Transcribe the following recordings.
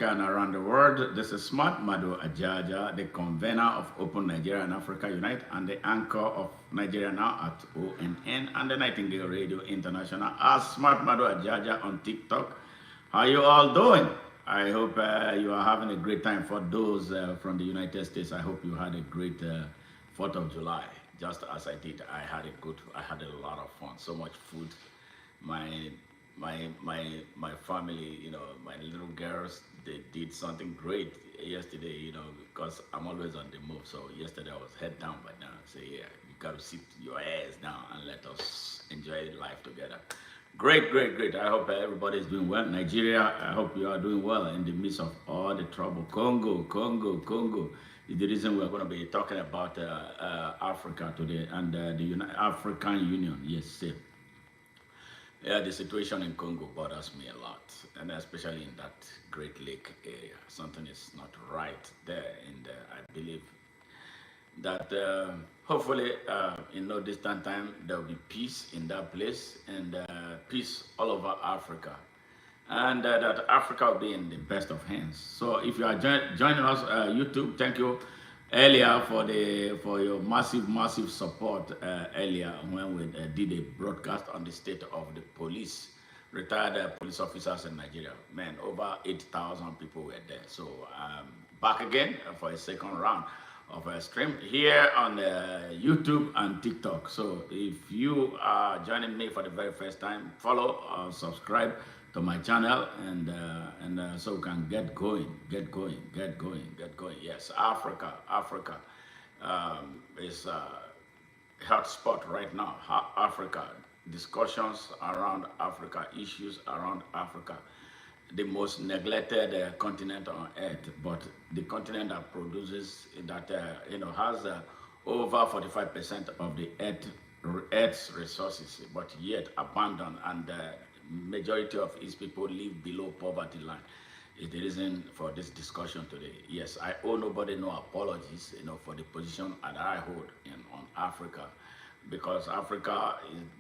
And around the world. This is Smart Madu Ajaja, the convener of Open Nigeria and Africa Unite, and the anchor of Nigeria Now at ONN and the Nightingale Radio International as Smart Madu Ajaja on TikTok. How you all doing? I hope you are having a great time. For those from the United States, I hope you had a great 4th of July, just as I did. I had a lot of fun, so much food. My my family, my little girls, they did something great yesterday, because I'm always on the move. So yesterday I was head down by now. So yeah, you gotta sit your ass down and let us enjoy life together. Great, great, great. I hope everybody is doing well. Nigeria, I hope you are doing well in the midst of all the trouble. Congo is the reason we're going to be talking about Africa today and the African Union. Yes, sir. Yeah, the situation in Congo bothers me a lot, and especially in that Great Lake area. Something is not right there, and I believe that hopefully in no distant time there will be peace in that place and peace all over Africa, and that Africa will be in the best of hands. So if you are joining us, YouTube, thank you earlier for your massive support earlier when we did a broadcast on the state of the police, retired police officers in Nigeria. Man, over 8,000 people were there. So back again for a second round of a stream here on YouTube and TikTok. So if you are joining me for the very first time, follow or subscribe to my channel, and so we can get going. Yes, Africa is a hot spot right now. Africa, discussions around Africa, issues around Africa, the most neglected continent on earth, but the continent that produces that has over 45% of the earth's resources, but yet abandoned, and majority of its people live below poverty line. Is the reason for this discussion today. Yes, I owe nobody no apologies, for the position that I hold on Africa, because Africa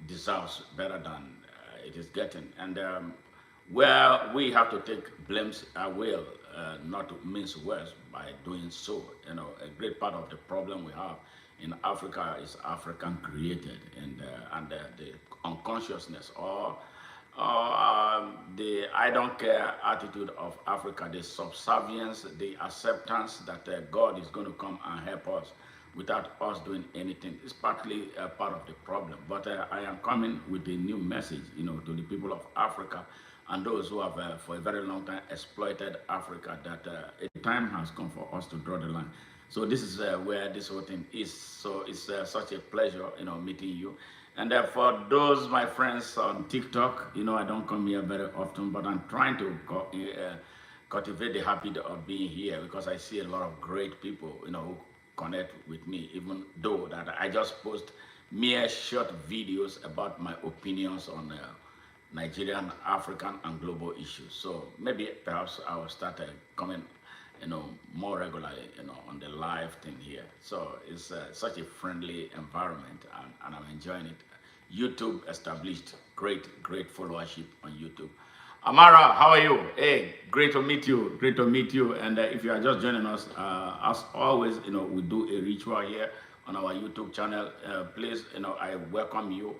deserves better than it is getting, and where we have to take blames, I will not to mince words by doing so. A great part of the problem we have in Africa is African created, and the unconsciousness or the I don't care attitude of Africa, the subservience, the acceptance that God is going to come and help us without us doing anything is partly part of the problem. But I am coming with a new message, to the people of Africa and those who have for a very long time exploited Africa, that a time has come for us to draw the line. So this is where this whole thing is. So it's such a pleasure, meeting you. And for those my friends on TikTok, I don't come here very often, but I'm trying to cultivate the habit of being here, because I see a lot of great people, who connect with me, even though that I just post mere short videos about my opinions on Nigerian, African, and global issues. So maybe perhaps I will start coming, more regularly, on the live thing here. So it's such a friendly environment, and I'm enjoying it. YouTube established great followership on YouTube. Amara, how are you? Hey, great to meet you. And if you are just joining us, as always, we do a ritual here on our YouTube channel. Please, I welcome you,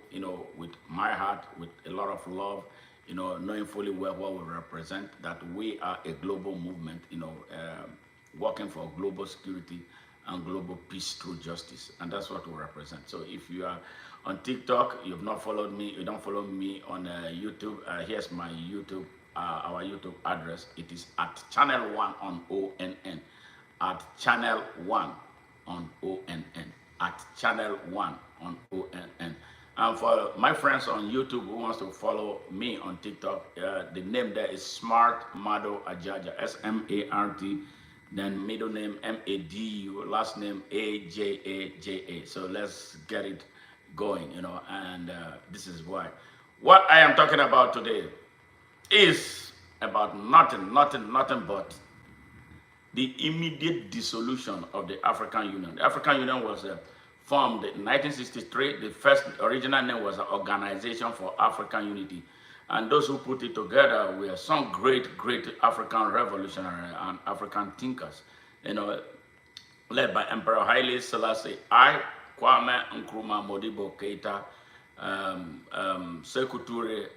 with my heart, with a lot of love, knowing fully well what we represent, that we are a global movement, working for global security and global peace through justice. And that's what we represent. So if you are on TikTok, you've not followed me, you don't follow me on YouTube, here's my YouTube, our YouTube address. It is at channel 1 on ONN, at channel 1 on ONN, at channel 1 on ONN. And for my friends on YouTube who wants to follow me on TikTok, the name there is Smart Madu Ajaja, SMART, then middle name MADU, last name AJAJA. So let's get it going, and this is why. What I am talking about today is about nothing but the immediate dissolution of the African Union. The African Union was formed in 1963. The first original name was Organization for African Unity. And those who put it together were some great, great African revolutionary and African thinkers, you know, led by Emperor Haile Selassie I, Kwame Nkrumah, Modibo Keita, Sekou Toure,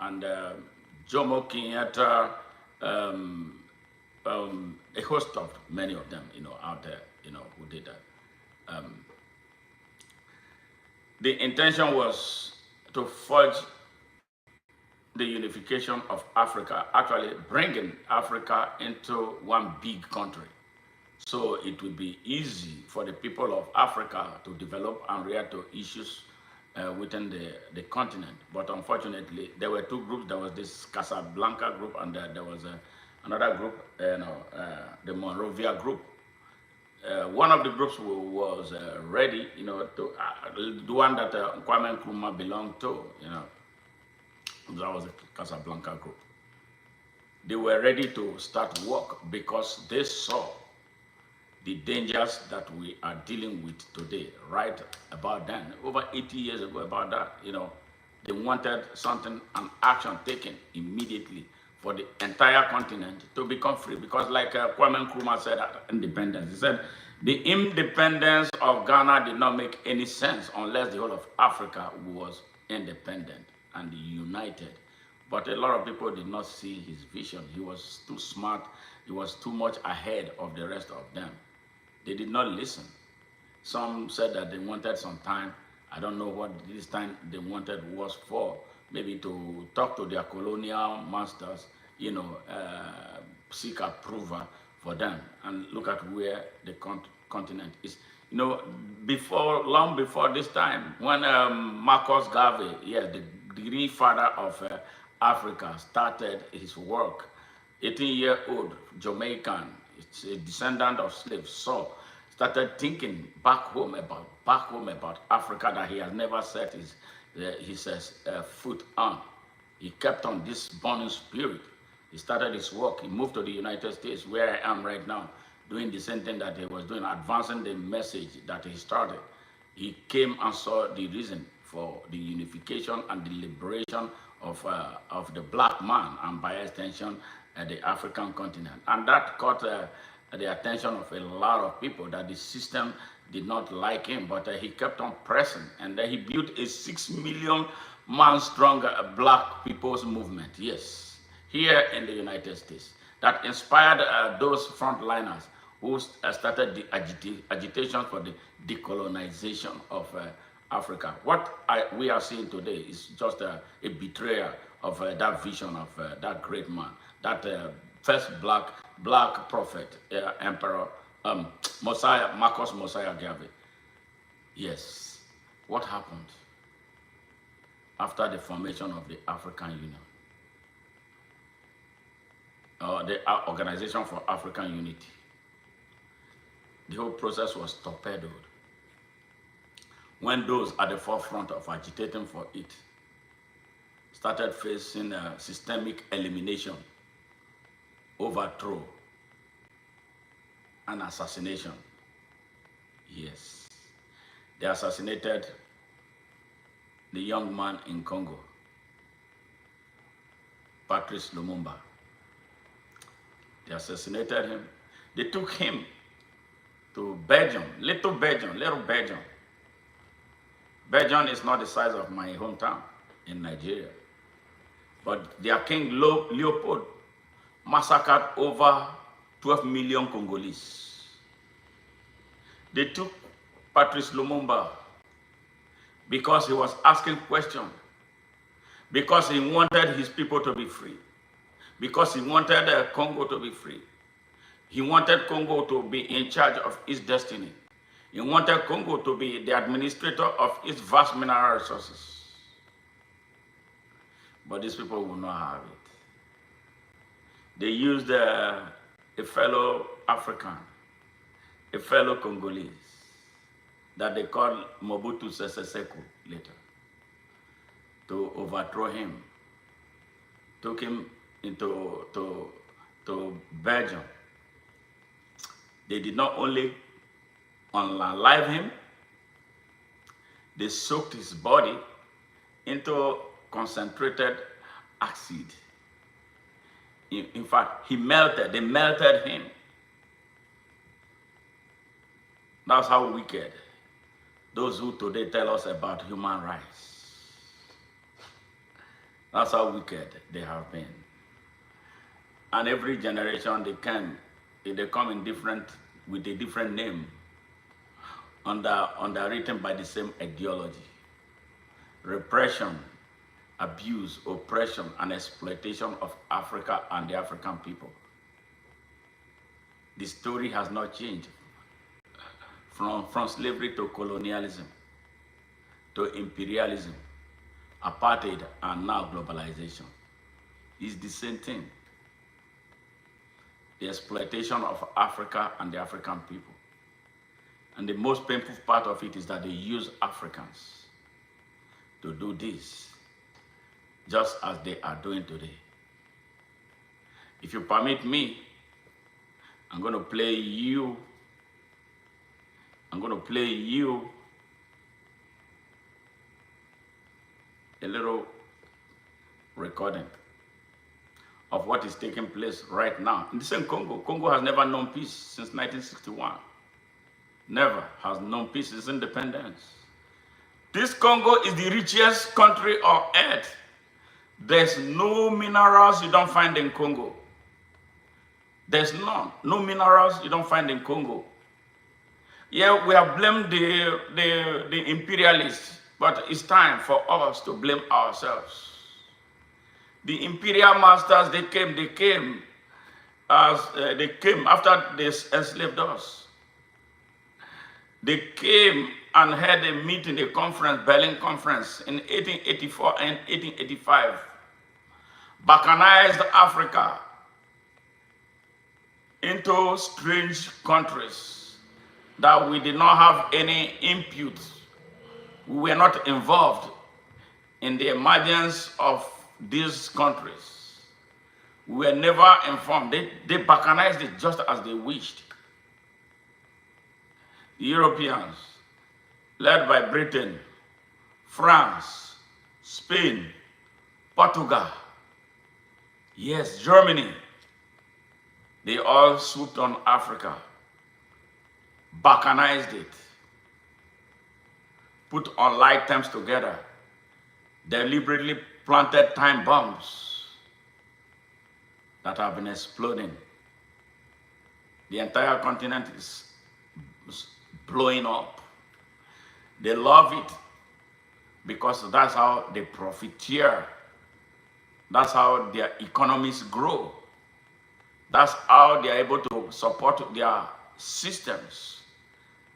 and Jomo Kenyatta, a host of many of them, out there, who did that. The intention was to forge the unification of Africa, actually bringing Africa into one big country. So it would be easy for the people of Africa to develop and react to issues within the continent. But unfortunately, there were two groups. There was this Casablanca group, and there was another group, the Monrovia group. One of the groups was ready, to the one that Kwame Nkrumah belonged to, that was the Casablanca group. They were ready to start work because they saw the dangers that we are dealing with today, right about then, over 80 years ago, about that, they wanted something, an action taken immediately for the entire continent to become free. Because like Kwame Nkrumah said at independence, he said, the independence of Ghana did not make any sense unless the whole of Africa was independent and united. But a lot of people did not see his vision. He was too smart. He was too much ahead of the rest of them. They did not listen. Some said that they wanted some time. I don't know what this time they wanted was for. Maybe to talk to their colonial masters, seek approval for them. And look at where the continent is. Long before this time, when Marcus Garvey, the great father of Africa, started his work, 18-year-old Jamaican, it's a descendant of slaves, so started thinking back home about Africa that he has never set his foot on. He kept on this burning spirit. He started his work. He moved to the United States, where I am right now, doing the same thing that he was doing, advancing the message that he started. He came and saw the reason for the unification and the liberation of the black man, and by extension, the African continent. And that caught the attention of a lot of people, that the system did not like him, but he kept on pressing, and he built a 6 million man strong black people's movement, yes, here in the United States, that inspired those frontliners who started the agitation for the decolonization of Africa. What we are seeing today is just a betrayal of that vision of that great man, that first black prophet, emperor, Messiah, Marcus Messiah Garvey. Yes. What happened after the formation of the African Union? The Organization for African Unity. The whole process was torpedoed when those at the forefront of agitating for it started facing systemic elimination, overthrow, and assassination. Yes. They assassinated the young man in Congo, Patrice Lumumba. They assassinated him. They took him to Belgium, little Belgium. Belgium is not the size of my hometown in Nigeria. But their king Leopold massacred over 12 million Congolese. They took Patrice Lumumba because he was asking questions, because he wanted his people to be free, because he wanted Congo to be free. He wanted Congo to be in charge of its destiny. He wanted Congo to be the administrator of its vast mineral resources. But these people will not have it. They used a fellow African, a fellow Congolese, that they called Mobutu Sese Seko later, to overthrow him. Took him into Belgium. They did not only unalive him, they soaked his body into concentrated acid. In fact, they melted him. That's how wicked those who today tell us about human rights. That's how wicked they have been. And every generation they come in with a different name, underwritten by the same ideology. Repression, abuse, oppression, and exploitation of Africa and the African people. The story has not changed. From slavery to colonialism, to imperialism, apartheid, and now globalization. It's the same thing. The exploitation of Africa and the African people. And the most painful part of it is that they use Africans to do this, just as they are doing today. If you permit me, I'm going to play you a little recording of what is taking place right now. In the same Congo, Congo has never known peace since 1961. Never has known peace since independence. This Congo is the richest country on earth. There's no minerals you don't find in Congo. There's none. No minerals you don't find in Congo. Yeah, we have blamed the imperialists, but it's time for us to blame ourselves. The imperial masters, they came after they enslaved us. They came and had a meeting, a conference, Berlin Conference in 1884 and 1885. Balkanized Africa into strange countries that we did not have any input. We were not involved in the emergence of these countries. We were never informed. They balkanized it just as they wished. The Europeans, led by Britain, France, Spain, Portugal, yes, Germany, they all swooped on Africa, balkanized it, put on light terms together, deliberately planted time bombs that have been exploding. The entire continent is blowing up. They love it because that's how they profiteer. That's how their economies grow. That's how they are able to support their systems.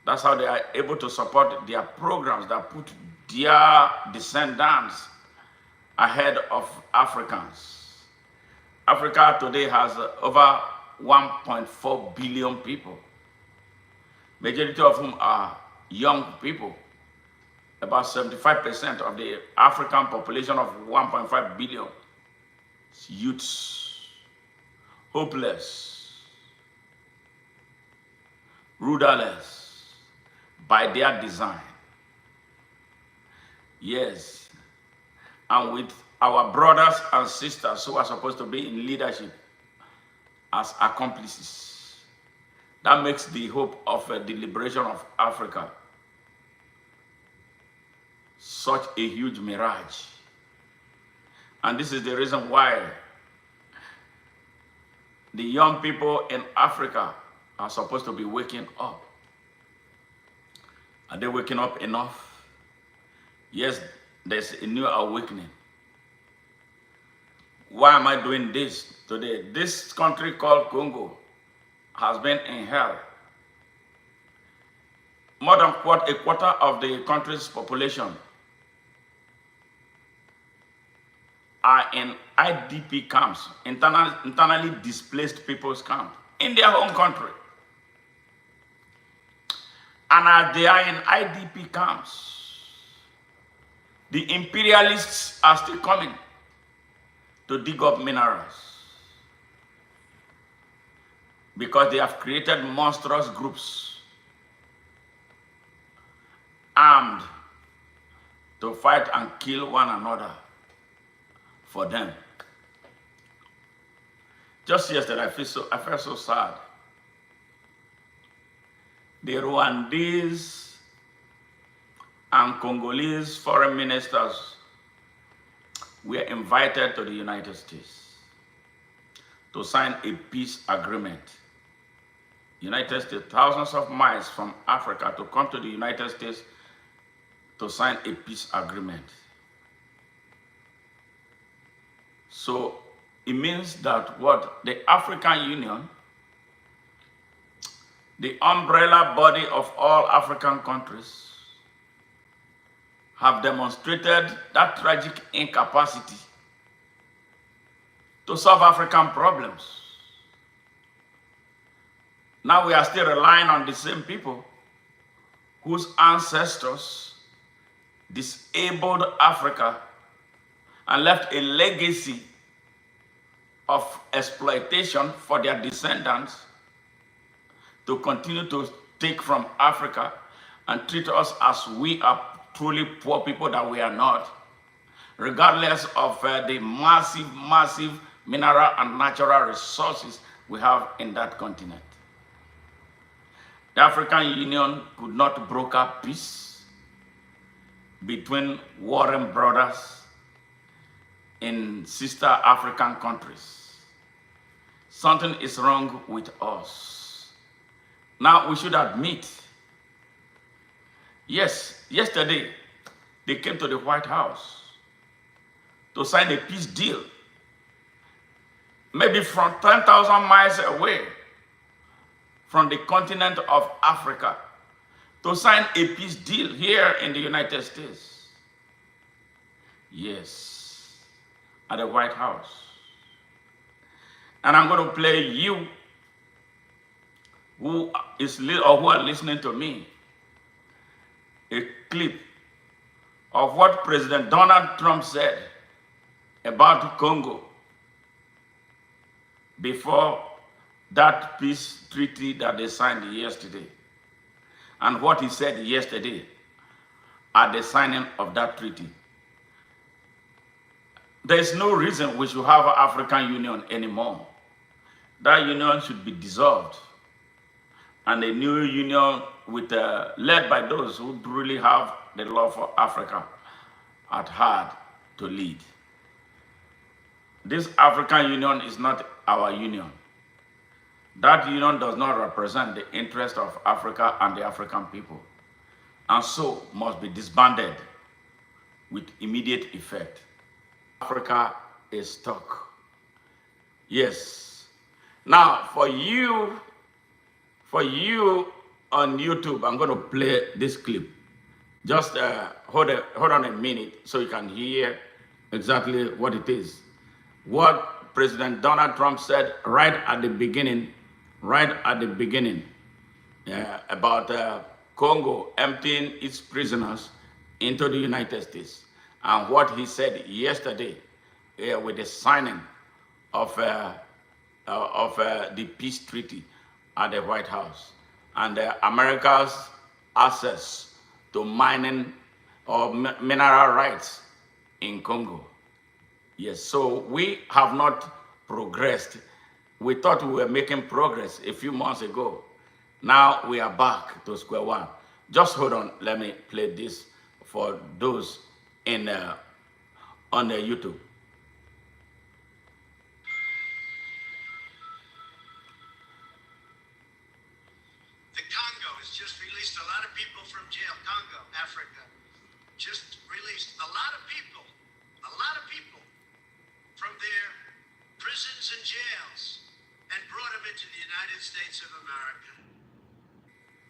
That's how they are able to support their programs that put their descendants ahead of Africans. Africa today has over 1.4 billion people, majority of whom are young people. About 75% of the African population of 1.5 billion is youths, hopeless, rudderless by their design. Yes, and with our brothers and sisters who are supposed to be in leadership as accomplices. That makes the hope of the liberation of Africa such a huge mirage. And this is the reason why the young people in Africa are supposed to be waking up. Are they waking up enough? Yes, there's a new awakening. Why am I doing this today? This country called Congo has been in hell. More than a quarter of the country's population are in IDP camps, internally displaced people's camp, in their home country. And as they are in IDP camps, the imperialists are still coming to dig up minerals because they have created monstrous groups armed to fight and kill one another for them. Just yesterday, I felt so sad. The Rwandese and Congolese foreign ministers were invited to the United States to sign a peace agreement. United States, thousands of miles from Africa, to come to the United States to sign a peace agreement. So it means that what the African Union, the umbrella body of all African countries, have demonstrated that tragic incapacity to solve African problems. Now we are still relying on the same people whose ancestors disabled Africa and left a legacy of exploitation for their descendants to continue to take from Africa and treat us as we are truly poor people that we are not, regardless of the massive mineral and natural resources we have in that continent. The African Union could not broker peace between warring brothers in sister African countries. Something is wrong with us. Now we should admit, yes, yesterday they came to the White House to sign a peace deal, maybe from 10,000 miles away from the continent of Africa, to sign a peace deal here in the United States. Yes, at the White House. And I'm going to play you who are listening to me a clip of what President Donald Trump said about Congo before that peace treaty that they signed yesterday, and what he said yesterday at the signing of that treaty. There is no reason we should have an African Union anymore. That union should be dissolved, and a new union led by those who really have the love for Africa at heart to lead. This African Union is not our union. That union does not represent the interest of Africa and the African people, and so must be disbanded with immediate effect. Africa is stuck. Yes. Now, for you on YouTube, I'm going to play this clip. Just hold on a minute so you can hear exactly what it is. What President Donald Trump said right at the beginning about Congo emptying its prisoners into the United States, and what he said yesterday with the signing of the peace treaty at the White House, and America's access to mining or mineral rights in Congo. Yes, so we have not progressed. We thought we were making progress a few months ago. Now we are back to square one. Just hold on, let me play this for those on the YouTube. The Congo has just released a lot of people from jail. Congo, Africa, just released a lot of people from their prisons and jails and brought them into the United States of America.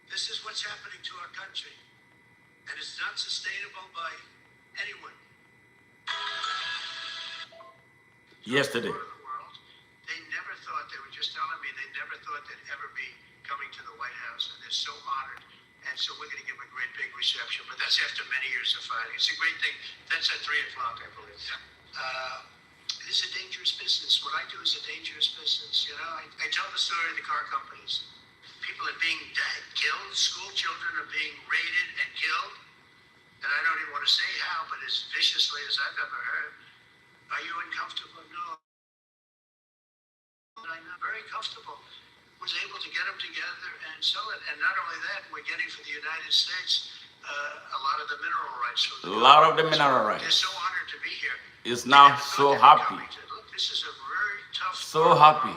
This is what's happening to our country, and it's not sustainable by anyone. Yesterday. They never thought, they were just telling me, they never thought they'd ever be coming to the White House, and they're so honored. And so we're going to give them a great big reception, but that's after many years of fighting. It's a great thing. That's at 3 o'clock, I believe. It is a dangerous business. What I do is a dangerous business. You know, I tell the story of the car companies. People are being killed. School children are being raided and killed. And I don't even want to say how, but as viciously as I've ever heard. Are you uncomfortable? No. I'm not very comfortable. Was able to get them together and sell it. And not only that, we're getting for the United States a lot of the mineral rights. A lot of the mineral rights. They're so honored to be here. Is now so happy. Look, this is a very tough. So happy.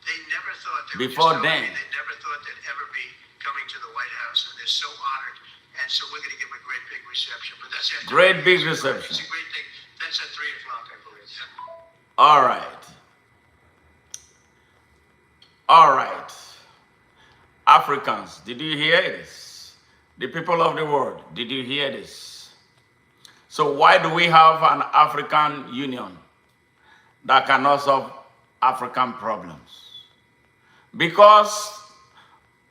They never thought before then. They never thought they'd ever be coming to the White House, and they're so honored. And so we're going to give them a great big reception. But that's after great big reception. It's a great thing. That's at 3 o'clock, I believe. All right. All right. Africans, did you hear this? The people of the world, did you hear this? So why do we have an African Union that cannot solve African problems? Because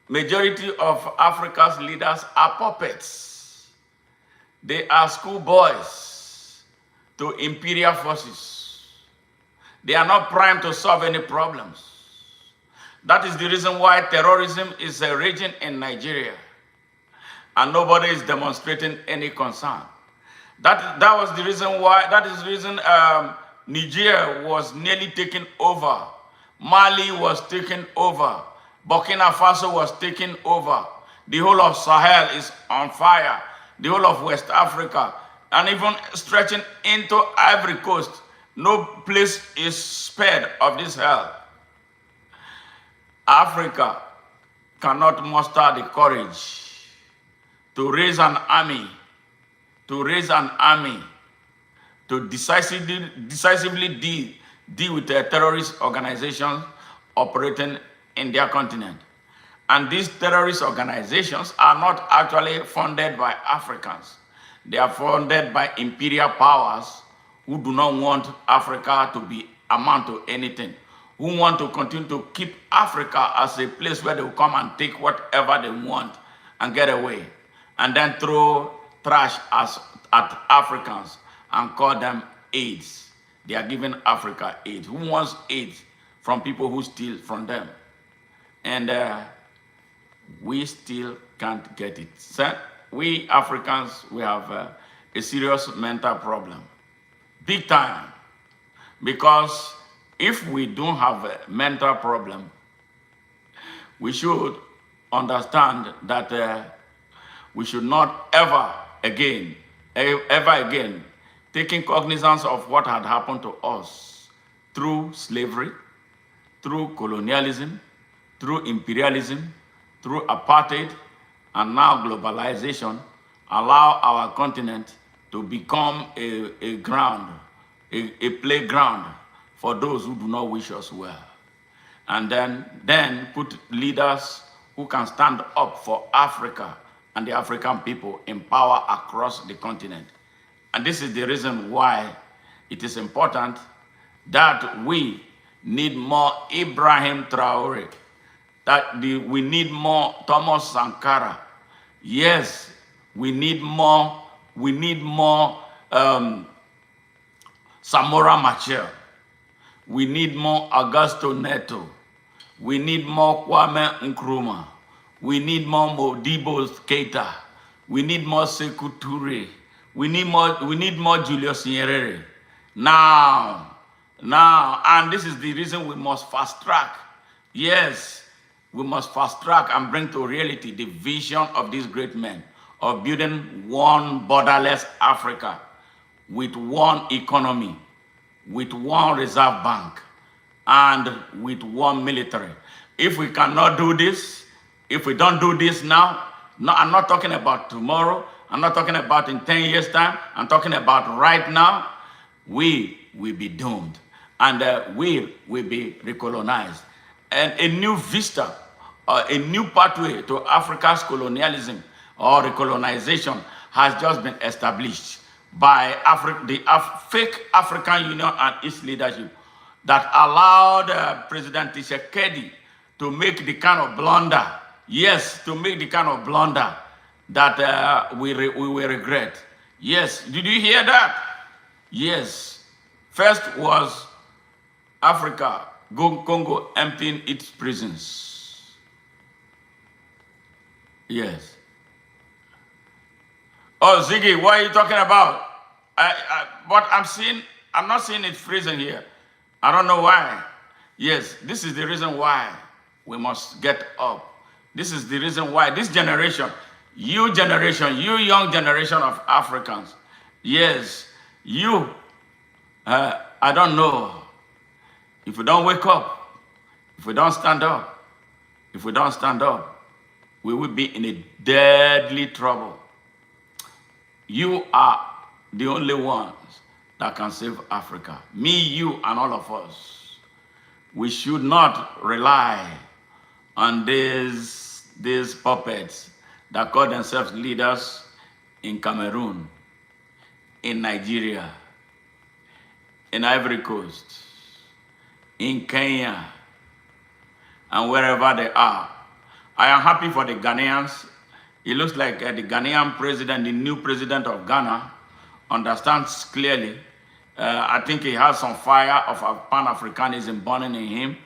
majority of Africa's leaders are puppets. They are schoolboys to imperial forces. They are not primed to solve any problems. That is the reason why terrorism is raging in Nigeria, and nobody is demonstrating any concern. That was the reason why. That is the reason Nigeria was nearly taken over. Mali was taken over. Burkina Faso was taken over. The whole of Sahel is on fire. The whole of West Africa, and even stretching into Ivory Coast. No place is spared of this hell. Africa cannot muster the courage to raise an army, to decisively deal with terrorist organizations operating in their continent. And these terrorist organizations are not actually funded by Africans. They are funded by imperial powers who do not want Africa to amount to anything, who want to continue to keep Africa as a place where they will come and take whatever they want and get away, and then throw trash at Africans and call them AIDS. They are giving Africa AIDS. Who wants AIDS from people who steal from them? And we still can't get it. So we Africans, we have a serious mental problem, big time, because if we don't have a mental problem, we should understand that we should not ever again taking cognizance of what had happened to us through slavery, through colonialism, through imperialism, through apartheid, and now globalization, allow our continent to become a playground for those who do not wish us well. And then put leaders who can stand up for Africa and the African people in power across the continent. And this is the reason why it is important that we need more Ibrahim Traore, we need more Thomas Sankara. Yes, we need more Samora Machel. We need more Augusto Neto. We need more Kwame Nkrumah. We need more Modibo Keita. We need more Sekou Touré. We need more Julius Nyerere. Now, and this is the reason we must fast track. Yes, we must fast track and bring to reality the vision of these great men of building one borderless Africa with one economy, with one reserve bank, and with one military. If we cannot do this, if we don't do this now, I'm not talking about tomorrow, I'm not talking about in 10 years' time, I'm talking about right now, we will be doomed, and we will be recolonized. And a new vista, a new pathway to Africa's colonialism or recolonization has just been established by the fake African Union and its leadership that allowed President Tshisekedi to make the kind of blunder, that we will regret. Yes, did you hear that? Yes. First was Africa, Congo emptying its prisons. Yes. Oh, Ziggy, what are you talking about? What I'm seeing I'm not seeing it freezing here. I don't know why. Yes, this is the reason why we must get up. This is the reason why this generation, you young generation of Africans, yes, you, I don't know, if we don't wake up, if we don't stand up, we will be in a deadly trouble. You are the only ones that can save Africa. Me, you, and all of us. We should not rely on these puppets that call themselves leaders in Cameroon, in Nigeria, in Ivory Coast, in Kenya, and wherever they are. I am happy for the Ghanaians. It looks like the Ghanaian president, the new president of Ghana, understands clearly. I think he has some fire of Pan-Africanism burning in him.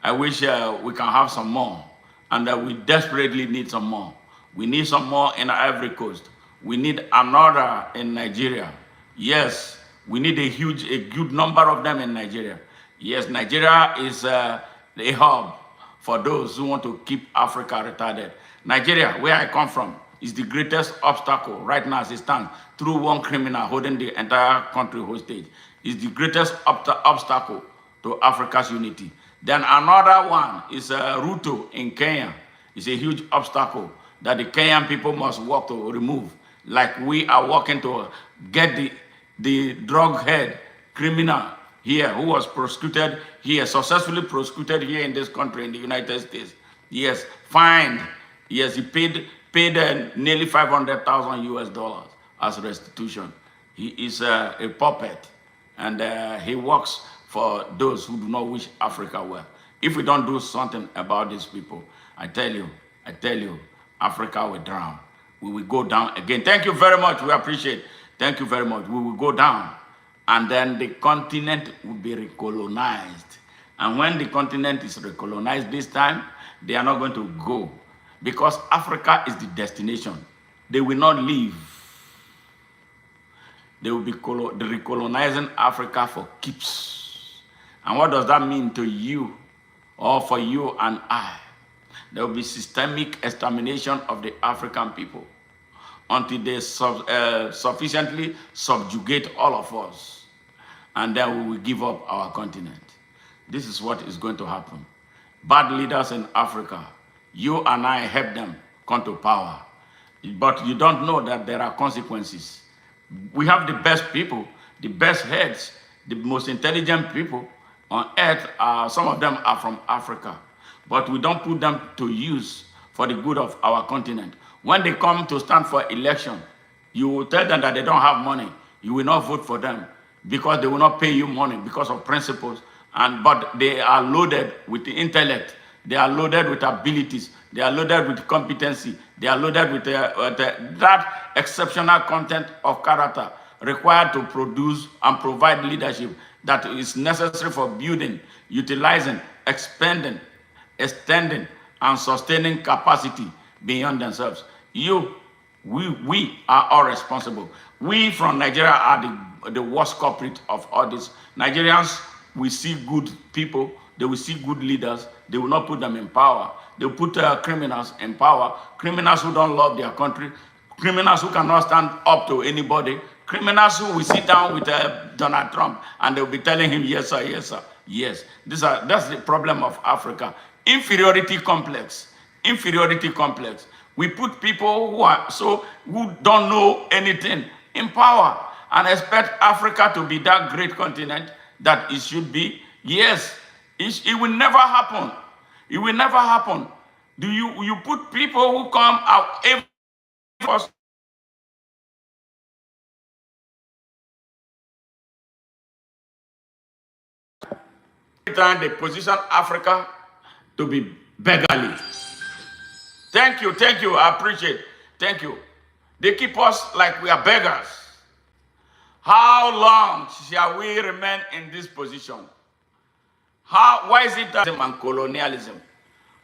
I wish we can have some more, and we desperately need some more. We need some more in Ivory Coast. We need another in Nigeria. Yes, we need a good number of them in Nigeria. Yes, Nigeria is a hub for those who want to keep Africa retarded. Nigeria, where I come from, is the greatest obstacle right now as it stands, through one criminal holding the entire country hostage. Is the greatest obstacle to Africa's unity. Then another one is Ruto in Kenya. It's a huge obstacle that the Kenyan people must work to remove. Like we are working to get the drug head criminal here who was prosecuted here, successfully prosecuted here in this country, in the United States. Yes, fined. Yes, he paid nearly 500,000 US dollars as restitution. He is a puppet, and he works for those who do not wish Africa well. If we don't do something about these people, I tell you, Africa will drown. We will go down again. Thank you very much. We appreciate. Thank you very much. We will go down, and then the continent will be recolonized. And when the continent is recolonized this time, they are not going to go, because Africa is the destination. They will not leave. They will be recolonizing Africa for keeps. And what does that mean to you, or for you and I? There will be systemic extermination of the African people until they sufficiently subjugate all of us, and then we will give up our continent. This is what is going to happen. Bad leaders in Africa, you and I help them come to power, but you don't know that there are consequences. We have the best people, the best heads, the most intelligent people on earth. Some of them are from Africa, but we don't put them to use for the good of our continent. When they come to stand for election, you will tell them that they don't have money. You will not vote for them because they will not pay you money because of principles. But they are loaded with the intellect. They are loaded with abilities. They are loaded with competency. They are loaded with that exceptional content of character required to produce and provide leadership that is necessary for building, utilizing, expanding, extending, and sustaining capacity beyond themselves. We are all responsible. We from Nigeria are the worst culprit of all this. Nigerians will see good people, they will see good leaders, they will not put them in power. They will put criminals in power, criminals who don't love their country, criminals who cannot stand up to anybody, criminals who will sit down with Donald Trump and they'll be telling him, yes, sir, yes, sir. Yes, that's the problem of Africa. Inferiority complex. We put people who don't know anything in power and expect Africa to be that great continent that it should be. Yes, it will never happen. It will never happen. You put people who come out every time they position Africa to be beggarly. Thank you, I appreciate. Thank you. They keep us like we are beggars. How long shall we remain in this position? Why is it that and colonialism?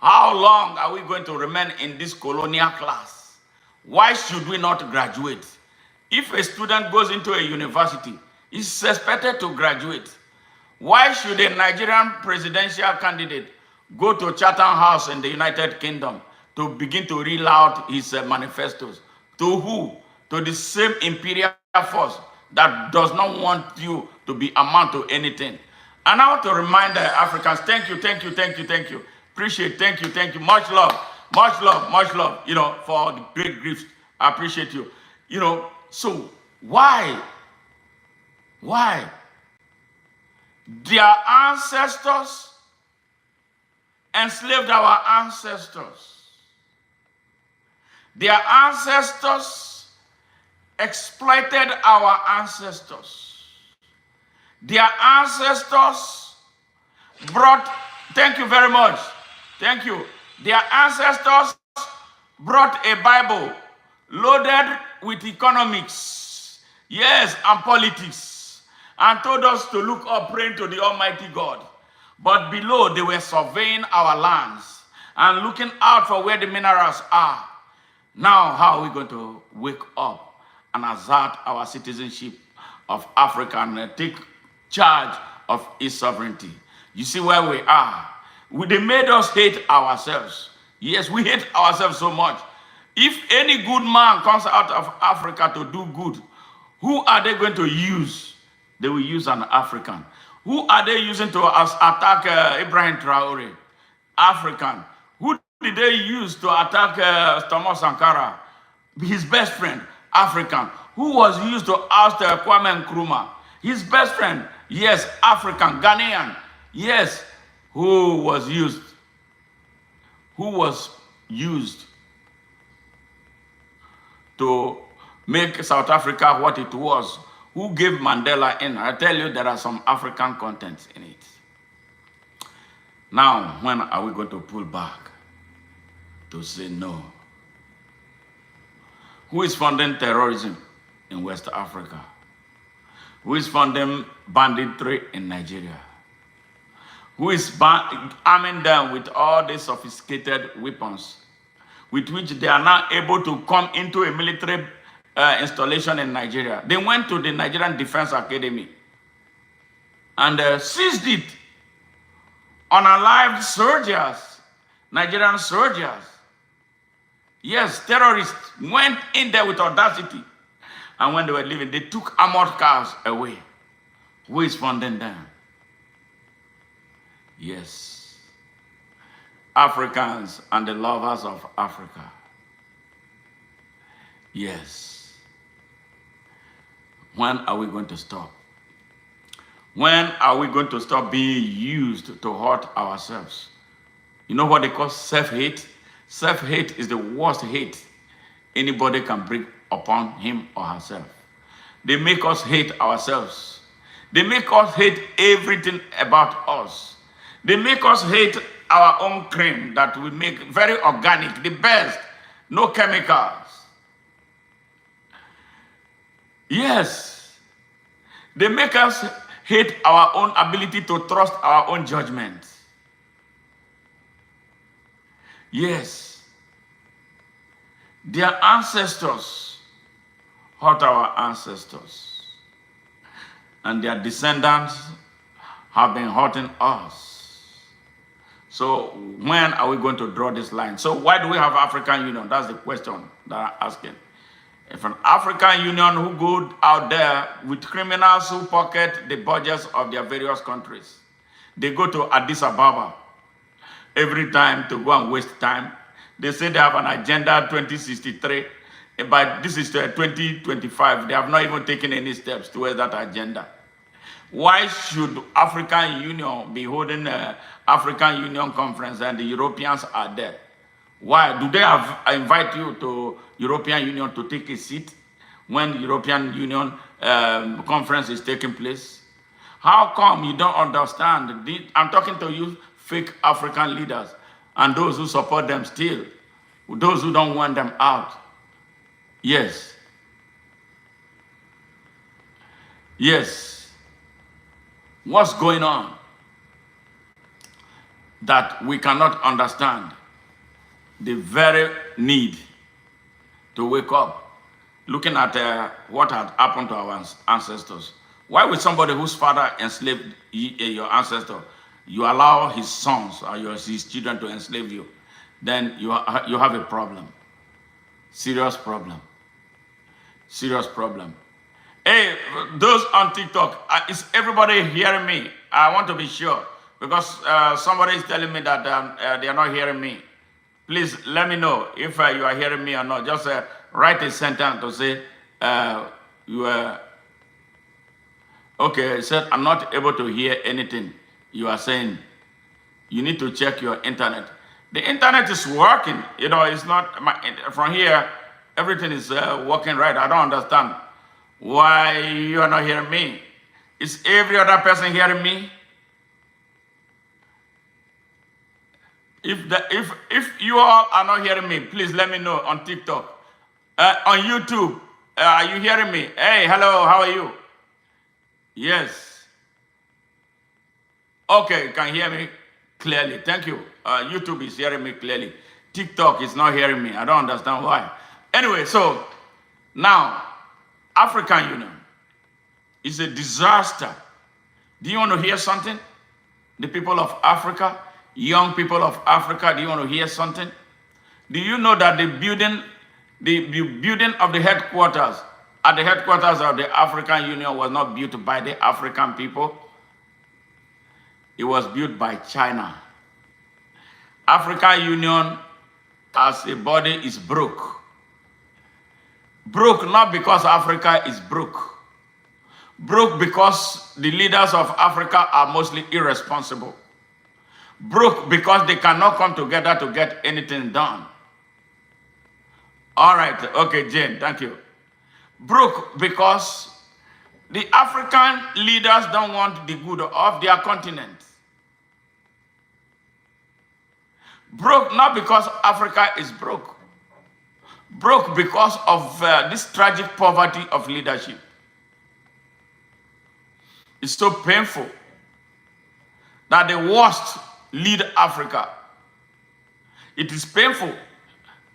How long are we going to remain in this colonial class? Why should we not graduate? If a student goes into a university, is expected to graduate. Why should a Nigerian presidential candidate go to Chatham House in the United Kingdom to begin to reel out his manifestos? To who? To the same imperial force that does not want you to be amount to anything. And I want to remind the Africans, thank you, thank you, thank you, thank you. Appreciate, thank you, much love, for the great gifts. I appreciate you. So why? Their ancestors enslaved our ancestors. Their ancestors exploited our ancestors. Their ancestors brought, thank you very much, thank you. Their ancestors brought a Bible loaded with economics, yes, and politics, and told us to look up praying to the Almighty God. But below, they were surveying our lands and looking out for where the minerals are. Now, how are we going to wake up and assert our citizenship of Africa and take charge of its sovereignty? You see where we are. They made us hate ourselves. Yes, we hate ourselves so much. If any good man comes out of Africa to do good, who are they going to use? They will use an African. Who are they using to attack Ibrahim Traore? African. Who did they use to attack Thomas Sankara? His best friend, African. Who was used to oust Kwame Nkrumah? His best friend, yes, African, Ghanaian. Yes, who was used to make South Africa what it was? Who gave Mandela in? I tell you, there are some African contents in it. Now, when are we going to pull back to say no? Who is funding terrorism in West Africa? Who is funding banditry in Nigeria? Who is arming them with all these sophisticated weapons with which they are now able to come into a military installation in Nigeria? They went to the Nigerian Defense Academy and seized it, unalived soldiers, Nigerian soldiers. Yes, terrorists went in there with audacity. And when they were leaving, they took armored cars away. Who is funding them? Yes, Africans and the lovers of Africa. Yes. When are we going to stop? When are we going to stop being used to hurt ourselves? You know what they call self-hate? Self-hate is the worst hate anybody can bring upon him or herself. They make us hate ourselves. They make us hate everything about us. They make us hate our own cream that we make very organic, the best, no chemicals. Yes. They make us hate our own ability to trust our own judgment. Yes. Their ancestors hurt our ancestors. And their descendants have been hurting us. So when are we going to draw this line? So why do we have African Union? That's the question that I'm asking. If an African Union who go out there with criminals who pocket the budgets of their various countries, they go to Addis Ababa every time to go and waste time. They say they have an agenda 2063, but this is 2025. They have not even taken any steps towards that agenda. Why should African Union be holding an African Union conference and the Europeans are there? Why? Do they invite you to European Union to take a seat when the European Union conference is taking place? How come you don't understand? I'm talking to you, fake African leaders, and those who support them still, those who don't want them out. Yes. Yes. What's going on that we cannot understand? The very need to wake up, looking at what had happened to our ancestors. Why would somebody whose father enslaved your ancestor, you allow his sons or his children to enslave you? Then you have a problem. Serious problem. Serious problem. Hey, those on TikTok, is everybody hearing me? I want to be sure because somebody is telling me that they are not hearing me. Please let me know if you are hearing me or not. Just write a sentence to say you are. Okay, it said I'm not able to hear anything you are saying. You need to check your internet. The internet is working. You know, it's not from here. Everything is working right. I don't understand why you are not hearing me. Is every other person hearing me? If you all are not hearing me, please let me know on TikTok, on YouTube. Are you hearing me? Hey, hello, how are you? Yes. Okay, you can hear me clearly. Thank you. YouTube is hearing me clearly. TikTok is not hearing me. I don't understand why. Anyway, so now African Union is a disaster. Do you want to hear something? The people of Africa, young people of Africa, do you want to hear something? Do you know that the building of the headquarters at the headquarters of the African Union was not built by the African people? It was built by China. African Union as a body is broke. Broke not because Africa is broke. Broke because the leaders of Africa are mostly irresponsible. Broke because they cannot come together to get anything done. All right, okay, Jane, thank you. Broke because the African leaders don't want the good of their continent. Broke not because Africa is broke. Broke because of this tragic poverty of leadership. It's so painful that the worst lead Africa. It is painful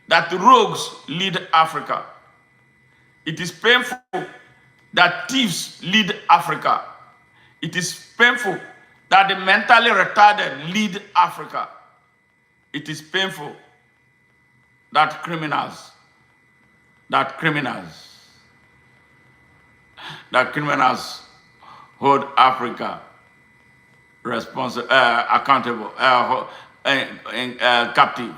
that the rogues lead Africa. It is painful that thieves lead Africa. It is painful that the mentally retarded lead Africa. It is painful that criminals hold Africa accountable, captive.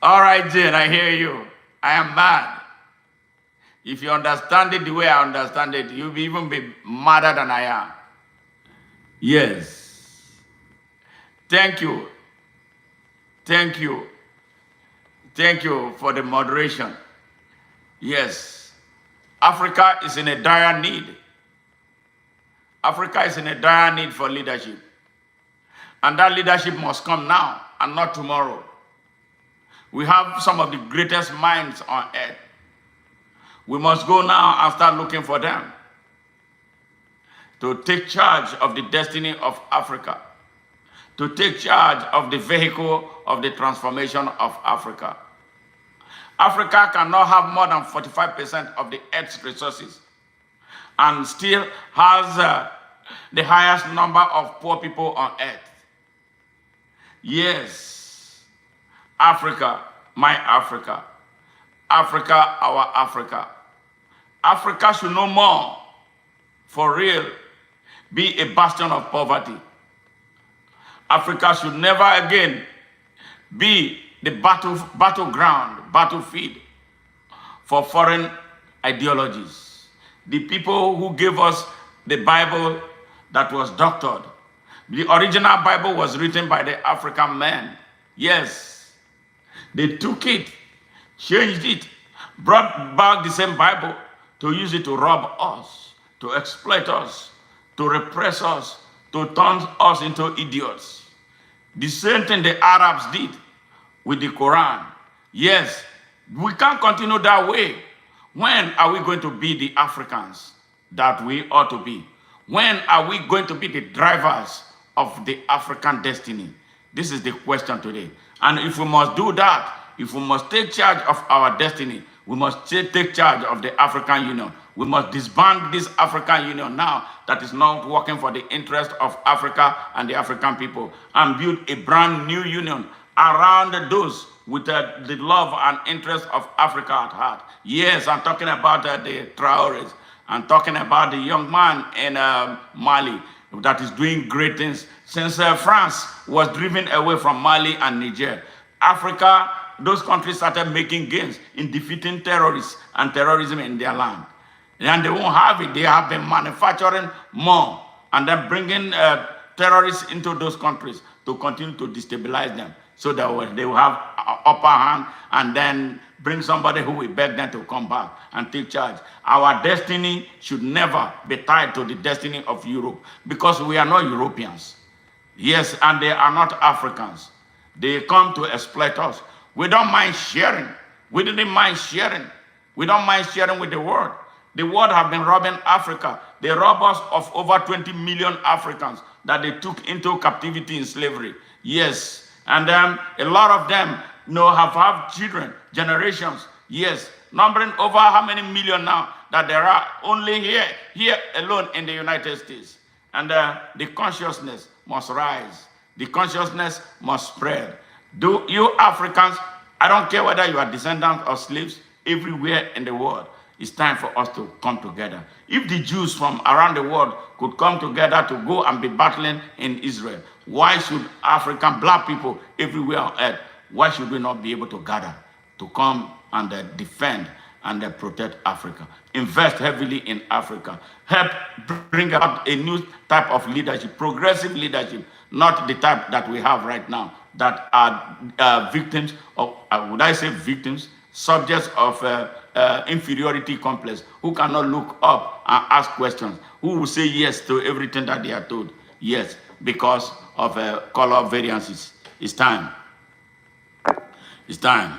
All right, Jane, I hear you. I am mad. If you understand it the way I understand it, you'll even be madder than I am. Yes. Thank you. Thank you. Thank you for the moderation. Yes. Africa is in a dire need. Africa is in a dire need for leadership. And that leadership must come now and not tomorrow. We have some of the greatest minds on earth. We must go now and start looking for them to take charge of the destiny of Africa, to take charge of the vehicle of the transformation of Africa. Africa cannot have more than 45% of the earth's resources and still has the highest number of poor people on earth. Yes, Africa, my Africa. Africa, our Africa. Africa should no more, for real, be a bastion of poverty. Africa should never again be the battlefield for foreign ideologies. The people who gave us the Bible that was doctored. The original Bible was written by the African men. Yes, they took it, changed it, brought back the same Bible to use it to rob us, to exploit us, to repress us, to turn us into idiots. The same thing the Arabs did with the Quran. Yes, we can't continue that way. When are we going to be the Africans that we ought to be? When are we going to be the drivers of the African destiny? This is the question today. And if we must do that, If we must take charge of our destiny, we must take charge of the African Union. We must disband this African Union now that is not working for the interest of Africa and the African people, and build a brand new union around those with the love and interest of Africa at heart. Yes, I'm talking about the Traores. I'm talking about the young man in Mali that is doing great things. Since France was driven away from Mali and Niger, Africa, those countries started making gains in defeating terrorists and terrorism in their land. And they won't have it. They have been manufacturing more and then bringing terrorists into those countries to continue to destabilize them, so that they will have upper hand and then bring somebody who will beg them to come back and take charge. Our destiny should never be tied to the destiny of Europe, because we are not Europeans. Yes, and they are not Africans. They come to exploit us. We don't mind sharing. We didn't mind sharing. We don't mind sharing with the world. The world have been robbing Africa. They robbed us of over 20 million Africans that they took into captivity in slavery. Yes, and a lot of them have children, generations. Yes, numbering over how many million now that there are only here alone in the United States. And the consciousness must rise. The consciousness must spread. Do you Africans, I don't care whether you are descendants of slaves everywhere in the world, it's time for us to come together. If the Jews from around the world could come together to go and be battling in Israel, why should African black people everywhere on earth, why should we not be able to gather to come and defend and protect Africa? Invest heavily in Africa. Help bring about a new type of leadership, progressive leadership, not the type that we have right now, that are victims of, would I say victims, subjects of inferiority complex, who cannot look up and ask questions, who will say yes to everything that they are told. Yes, because of color variances. It's time. It's time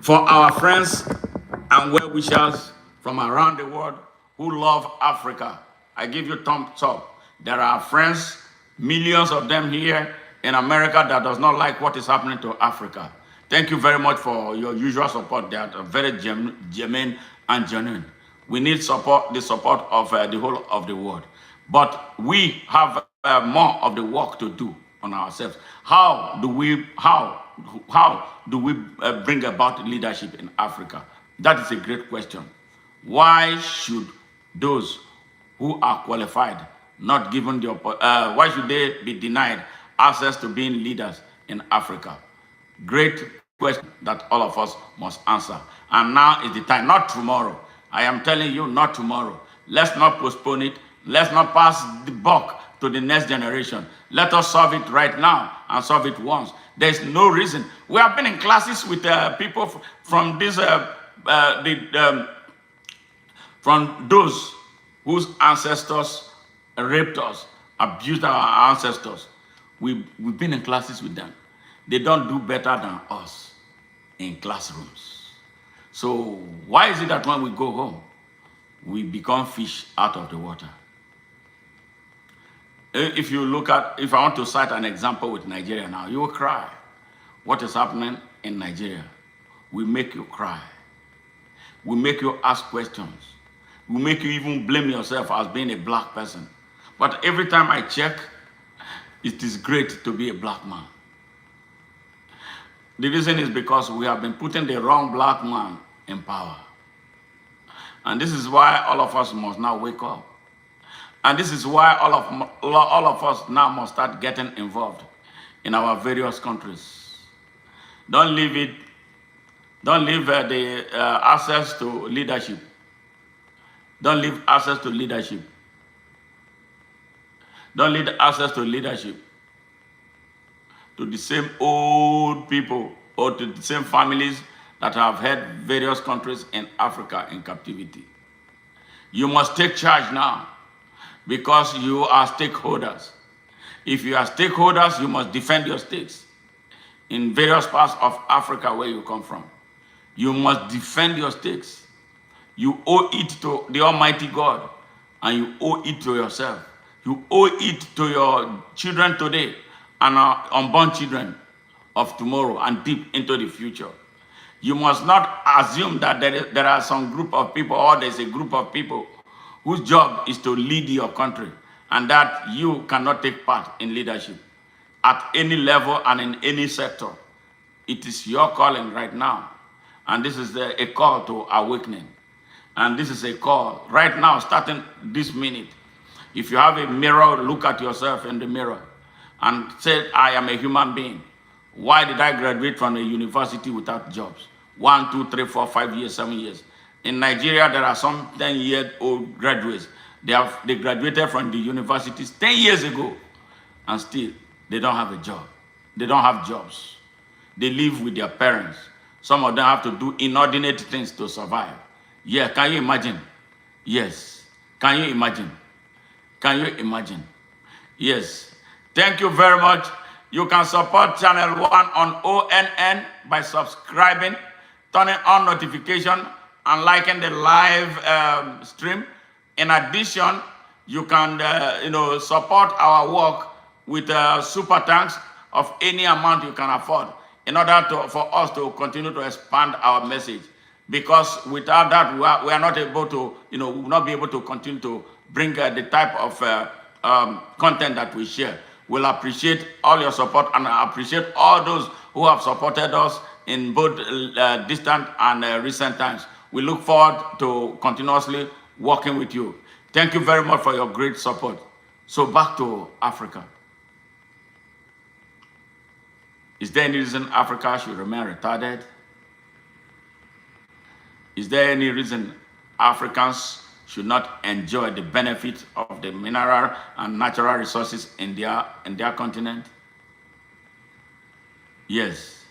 for our friends and well-wishers from around the world who love Africa. I give you thumbs up. There are friends, millions of them here in America, that does not like what is happening to Africa. Thank you very much for your usual support. They are very genuine and genuine. We need support, the support of the whole of the world. But we have more of the work to do on ourselves. How do we bring about leadership in Africa? That is a great question. Why should those who are qualified not given the why should they be denied access to being leaders in Africa? Great question that all of us must answer. And now is the time, not tomorrow. I am telling you, not tomorrow. Let's not postpone it. Let's not pass the buck to the next generation. Let us solve it right now and solve it once. There's no reason. We have been in classes with people from this, from those whose ancestors raped us, abused our ancestors. We've been in classes with them. They don't do better than us in classrooms. So why is it that when we go home, we become fish out of the water? If you look at, if I want to cite an example with Nigeria now, you will cry. What is happening in Nigeria? We make you cry. We make you ask questions. We make you even blame yourself as being a black person. But every time I check, it is great to be a black man. The reason is because we have been putting the wrong black man in power. And this is why all of us must now wake up. And this is why all of us now must start getting involved in our various countries. Don't leave the access to leadership. Don't leave access to leadership. Don't leave access to leadership to the same old people or to the same families that have held various countries in Africa in captivity. You must take charge now because you are stakeholders. If you are stakeholders, you must defend your stakes in various parts of Africa where you come from. You must defend your stakes. You owe it to the Almighty God, and you owe it to yourself. You owe it to your children today and our unborn children of tomorrow and deep into the future. You must not assume that there are some group of people or there's a group of people whose job is to lead your country and that you cannot take part in leadership at any level and in any sector. It is your calling right now. And this is a call to awakening. And this is a call right now, starting this minute. If you have a mirror, look at yourself in the mirror and say, I am a human being. Why did I graduate from a university without jobs? 1, 2, 3, 4, 5 years, 7 years. In Nigeria, there are some 10-year-old graduates. They graduated from the universities 10 years ago, and still they don't have a job. They don't have jobs. They live with their parents. Some of them have to do inordinate things to survive. Yeah, can you imagine? Yes. Can you imagine? Can you imagine? Yes. Thank you very much. You can support Channel 1 on ONN by subscribing, turning on notification, and liking the live stream. In addition, you can support our work with super thanks of any amount you can afford in order for us to continue to expand our message. Because without that, we are not able to, will not be able to continue to bring the type of content that we share. We'll appreciate all your support, and I appreciate all those who have supported us in both distant and recent times. We look forward to continuously working with you. Thank you very much for your great support. So back to Africa. Is there any reason Africa should remain retarded? Is there any reason Africans should not enjoy the benefit of the mineral and natural resources in their continent? Yes.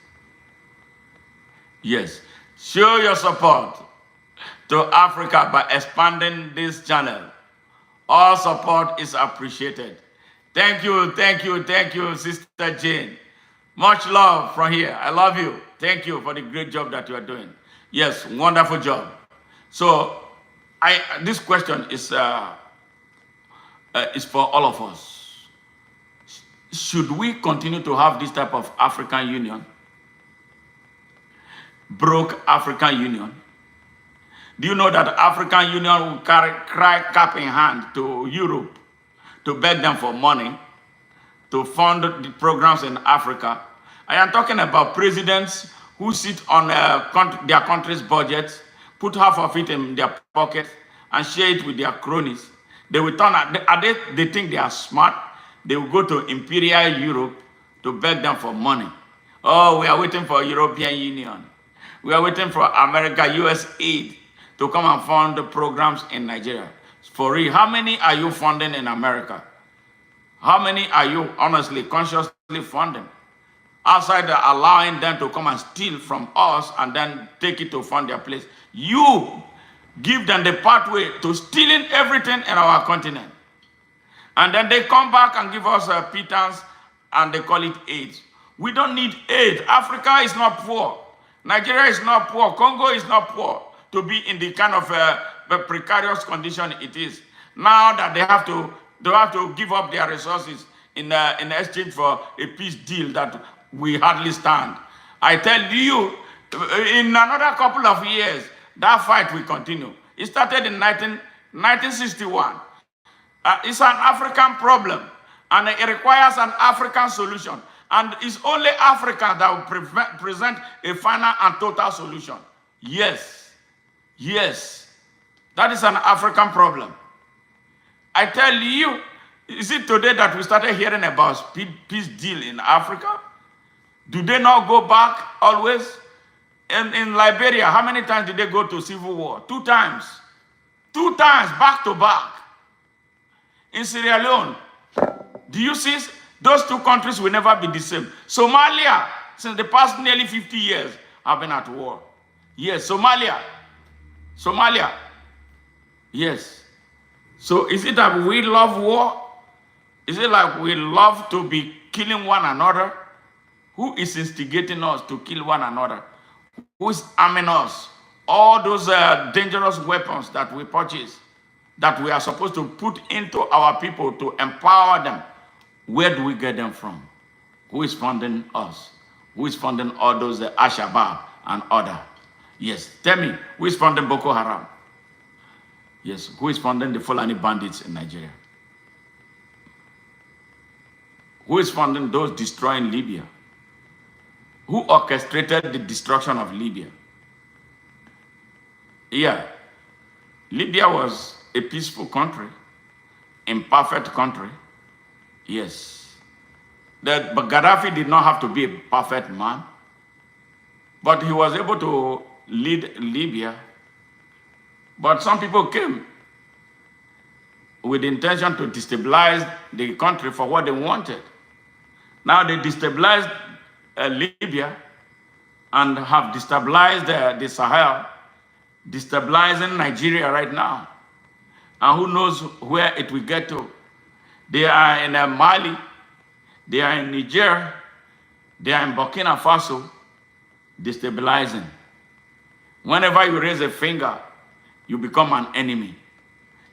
Yes. Show your support to Africa by expanding this channel. All support is appreciated. Thank you, Sister Jane. Much love from here. I love you. Thank you for the great job that you are doing. Yes, wonderful job. So, this question is for all of us. Should we continue to have this type of African Union? Broke African Union? Do you know that African Union will cry cap in hand to Europe to beg them for money to fund the programs in Africa? I am talking about presidents who sit on their country's budget, put half of it in their pocket, and share it with their cronies. They will they think they are smart. They will go to Imperial Europe to beg them for money. Oh, we are waiting for European Union. We are waiting for America, US aid to come and fund the programs in Nigeria. For real, how many are you funding in America? How many are you honestly, consciously funding? Outside allowing them to come and steal from us and then take it to fund their place. You give them the pathway to stealing everything in our continent. And then they come back and give us a pittance and they call it aid. We don't need aid. Africa is not poor. Nigeria is not poor. Congo is not poor to be in the kind of precarious condition it is. Now that they have to give up their resources in exchange for a peace deal that we hardly stand. I tell you, in another couple of years, that fight will continue. It started in 1961. It's an African problem, and it requires an African solution. And it's only Africa that will present a final and total solution. Yes. Yes. That is an African problem. I tell you, is it today that we started hearing about peace deal in Africa? Do they not go back always? In Liberia, how many times did they go to civil war? 2 times. 2 times, back to back. In Sierra Leone, do you see? Those 2 countries will never be the same. Somalia, since the past nearly 50 years, have been at war. Yes, Somalia. Yes. So is it that we love war? Is it like we love to be killing one another? Who is instigating us to kill one another? Who is arming us? All those dangerous weapons that we purchase, that we are supposed to put into our people to empower them. Where do we get them from? Who is funding us? Who is funding all those Al-Shabaab and other? Yes. Tell me, who is funding Boko Haram? Yes. Who is funding the Fulani bandits in Nigeria? Who is funding those destroying Libya? Who orchestrated the destruction of Libya? Yeah. Libya was a peaceful country, imperfect country. Yes. But Gaddafi did not have to be a perfect man, but he was able to lead Libya. But some people came with the intention to destabilize the country for what they wanted. Now they destabilized Libya and have destabilized the Sahel, destabilizing Nigeria right now. And who knows where it will get to. They are in Mali, they are in Niger, they are in Burkina Faso, destabilizing. Whenever you raise a finger, you become an enemy.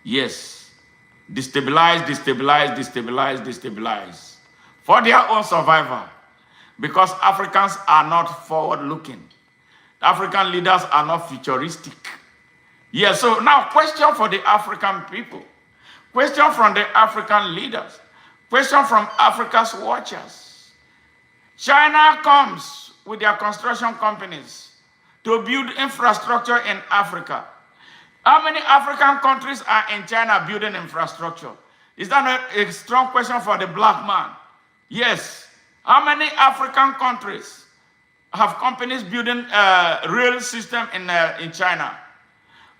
Yes. Destabilize, destabilize, destabilize, destabilize. For their own survival. Because Africans are not forward-looking. African leaders are not futuristic. Yes, so now question for the African people. Question from the African leaders. Question from Africa's watchers. China comes with their construction companies to build infrastructure in Africa. How many African countries are in China building infrastructure? Is that not a strong question for the black man? Yes. How many African countries have companies building a rail system in China?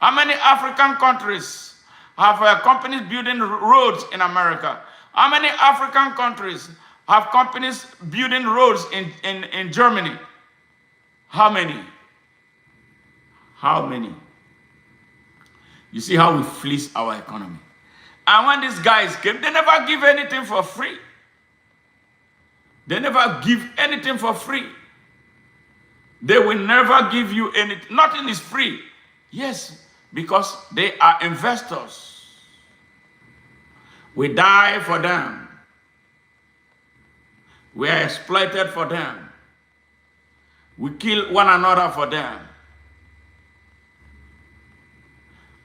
How many African countries have companies building roads in America? How many African countries have companies building roads in Germany? How many? How many? You see how we fleece our economy. And when these guys came, they never give anything for free. They never give anything for free. They will never give you anything. Nothing is free. Yes, because they are investors. We die for them. We are exploited for them. We kill one another for them.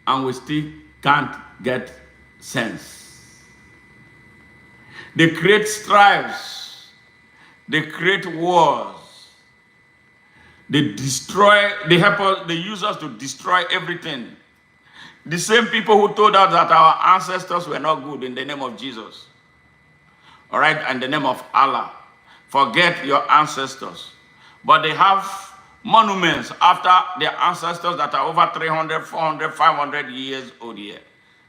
And we still can't get sense. They create strifes. They create wars. They destroy, they help us, they use us to destroy everything. The same people who told us that our ancestors were not good in the name of Jesus. All right, in the name of Allah. Forget your ancestors. But they have monuments after their ancestors that are over 300, 400, 500 years old here.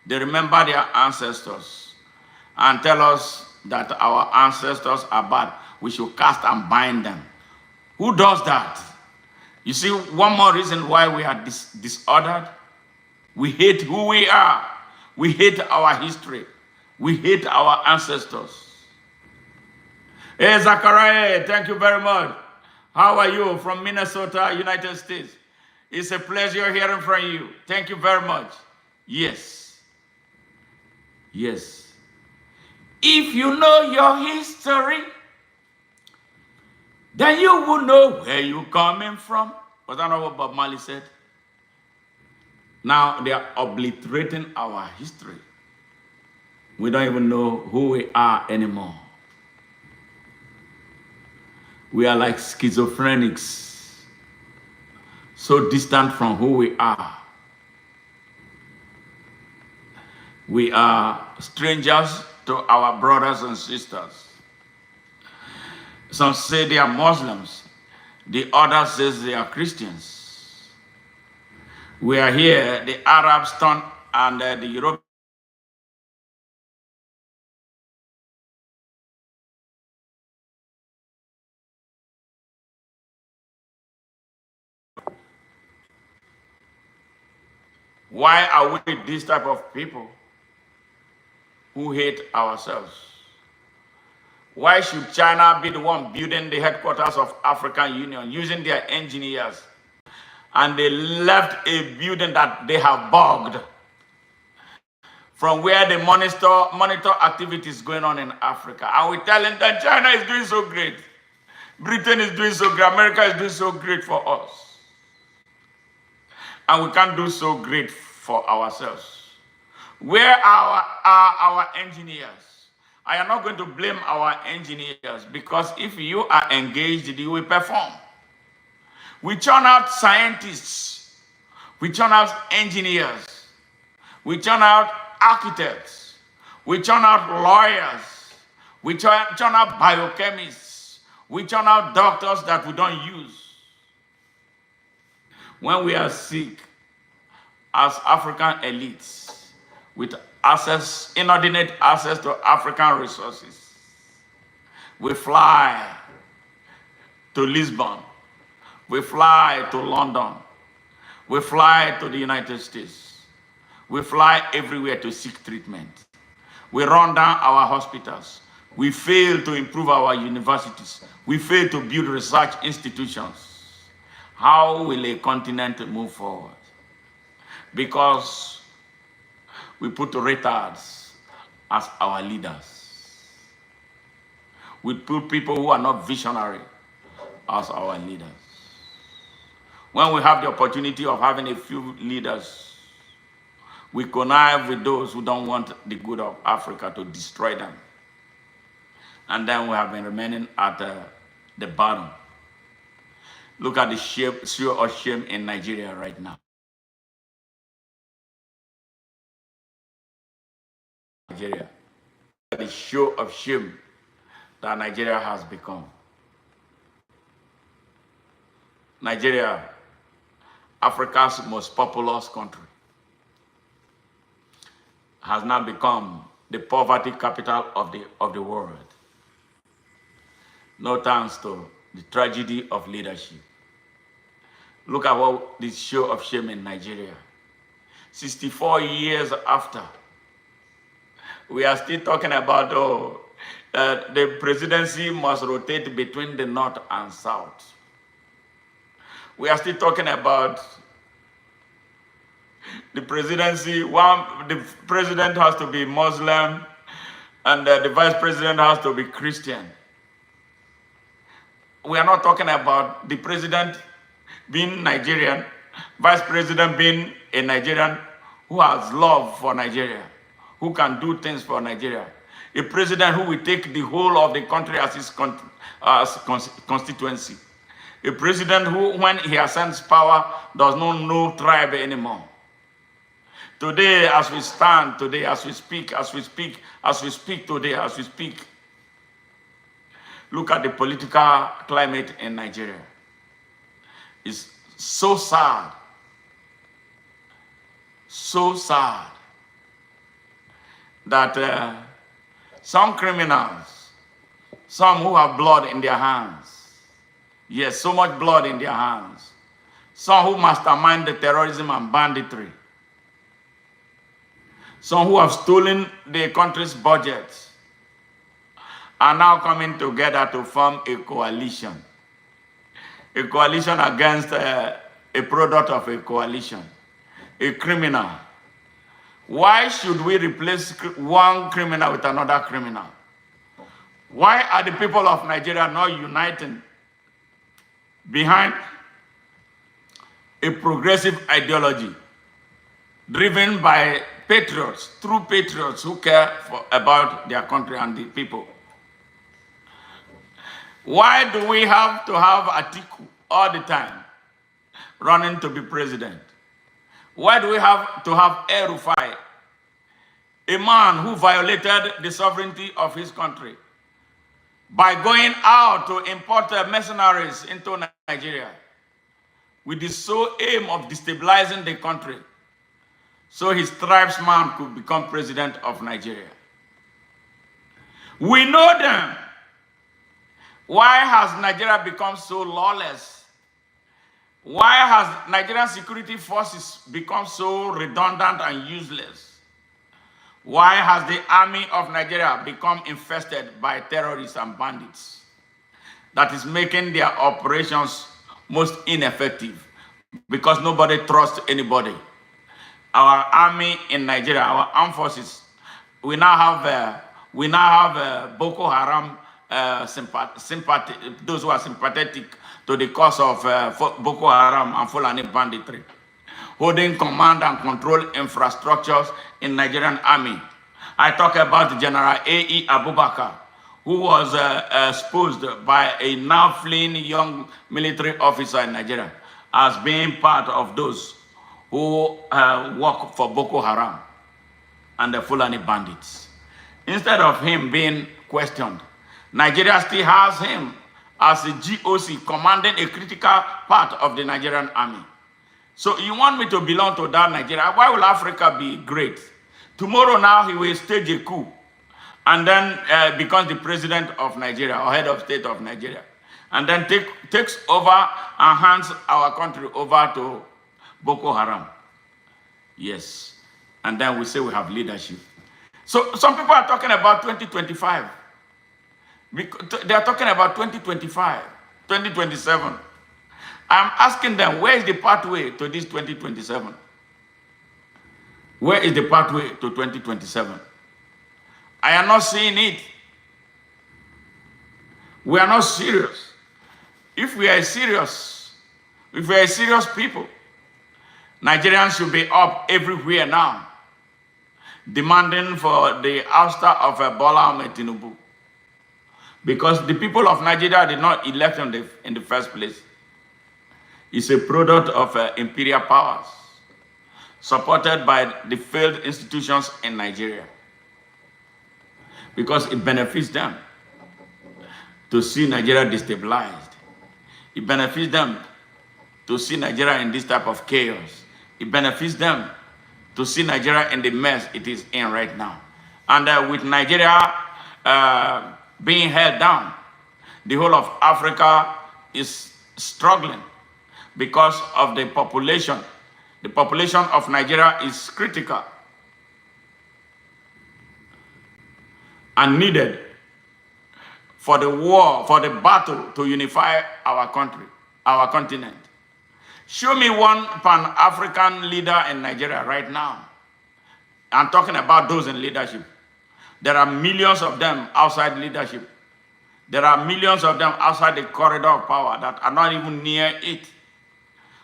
They remember their ancestors and tell us that our ancestors are bad. We should cast and bind them. Who does that? You see, one more reason why we are disordered. We hate who we are. We hate our history. We hate our ancestors. Hey, Zachariah, thank you very much. How are you from Minnesota, United States? It's a pleasure hearing from you. Thank you very much. Yes. Yes. If you know your history, then you will know where you're coming from. Was that not what Bob Marley said? Now they are obliterating our history. We don't even know who we are anymore. We are like schizophrenics, so distant from who we are. We are strangers to our brothers and sisters. Some say they are Muslims. The others says they are Christians. We are here, the Arabs turn and the Europeans. Why are we this type of people who hate ourselves? Why should China be the one building the headquarters of African Union using their engineers? And they left a building that they have bugged from where they monitor activities going on in Africa. And we tell them that China is doing so great. Britain is doing so great, America is doing so great for us. And we can't do so great for ourselves. Where are our engineers? I am not going to blame our engineers, because if you are engaged, you will perform. We churn out scientists, we churn out engineers, we churn out architects, we churn out lawyers, we churn out biochemists, we churn out doctors that we don't use. When we are sick, as African elites, with access, inordinate access to African resources, we fly to Lisbon, we fly to London, we fly to the United States, we fly everywhere to seek treatment. We run down our hospitals, we fail to improve our universities, we fail to build research institutions. How will a continent move forward? Because we put retards as our leaders. We put people who are not visionary as our leaders. When we have the opportunity of having a few leaders, we connive with those who don't want the good of Africa to destroy them. And then we have been remaining at the bottom. Look at the show of shame in Nigeria right now. Nigeria. The show of shame that Nigeria has become. Nigeria, Africa's most populous country, has now become the poverty capital of the world. No thanks to the tragedy of leadership. Look at what this show of shame in Nigeria. 64 years after, we are still talking about the presidency must rotate between the north and south. We are still talking about the presidency. The president has to be Muslim, and the vice president has to be Christian. We are not talking about the president being Nigerian, vice president being a Nigerian who has love for Nigeria, who can do things for Nigeria. A president who will take the whole of the country as his constituency. A president who, when he ascends power, does not know tribe anymore. Today, as we stand, today, as we speak, look at the political climate in Nigeria. It's so sad. So sad that some criminals, some who have blood in their hands, yes, so much blood in their hands, some who mastermind the terrorism and banditry, some who have stolen the country's budget, are now coming together to form a coalition against a product of a coalition, a criminal. Why should we replace one criminal with another criminal? Why are the people of Nigeria not uniting behind a progressive ideology driven by patriots, true patriots who care about their country and the people? Why do we have to have Atiku all the time running to be president? Why do we have to have El-Rufai, a man who violated the sovereignty of his country by going out to import mercenaries into Nigeria with the sole aim of destabilizing the country so his tribesman could become president of Nigeria? We know them. Why has Nigeria become so lawless? Why has Nigerian security forces become so redundant and useless? Why has the army of Nigeria become infested by terrorists and bandits that is making their operations most ineffective? Because nobody trusts anybody. Our army in Nigeria, our armed forces, we now have Boko Haram those who are sympathetic to the cause of Boko Haram and Fulani banditry, holding command and control infrastructures in Nigerian army. I talk about General A.E. Abubakar, who was exposed by a now fleeing young military officer in Nigeria as being part of those who work for Boko Haram and the Fulani bandits. Instead of him being questioned, Nigeria still has him as a GOC commanding a critical part of the Nigerian army. So you want me to belong to that Nigeria? Why will Africa be great? Tomorrow now he will stage a coup and then becomes the president of Nigeria or head of state of Nigeria. And then takes over and hands our country over to Boko Haram. Yes. And then we say we have leadership. So some people are talking about 2025. They are talking about 2025, 2027. I'm asking them, where is the pathway to this 2027? Where is the pathway to 2027? I am not seeing it. We are not serious. If we are serious people, Nigerians should be up everywhere now, demanding for the ouster of Bola Ahmed Tinubu. Because the people of Nigeria did not elect him in the first place. It's a product of imperial powers, supported by the failed institutions in Nigeria. Because it benefits them to see Nigeria destabilized. It benefits them to see Nigeria in this type of chaos. It benefits them to see Nigeria in the mess it is in right now. And with Nigeria being held down, the whole of Africa is struggling because of the population. The population of Nigeria is critical and needed for the war, for the battle to unify our country, our continent. Show me one Pan-African leader in Nigeria right now. I'm talking about those in leadership. There are millions of them outside leadership. There are millions of them outside the corridor of power that are not even near it.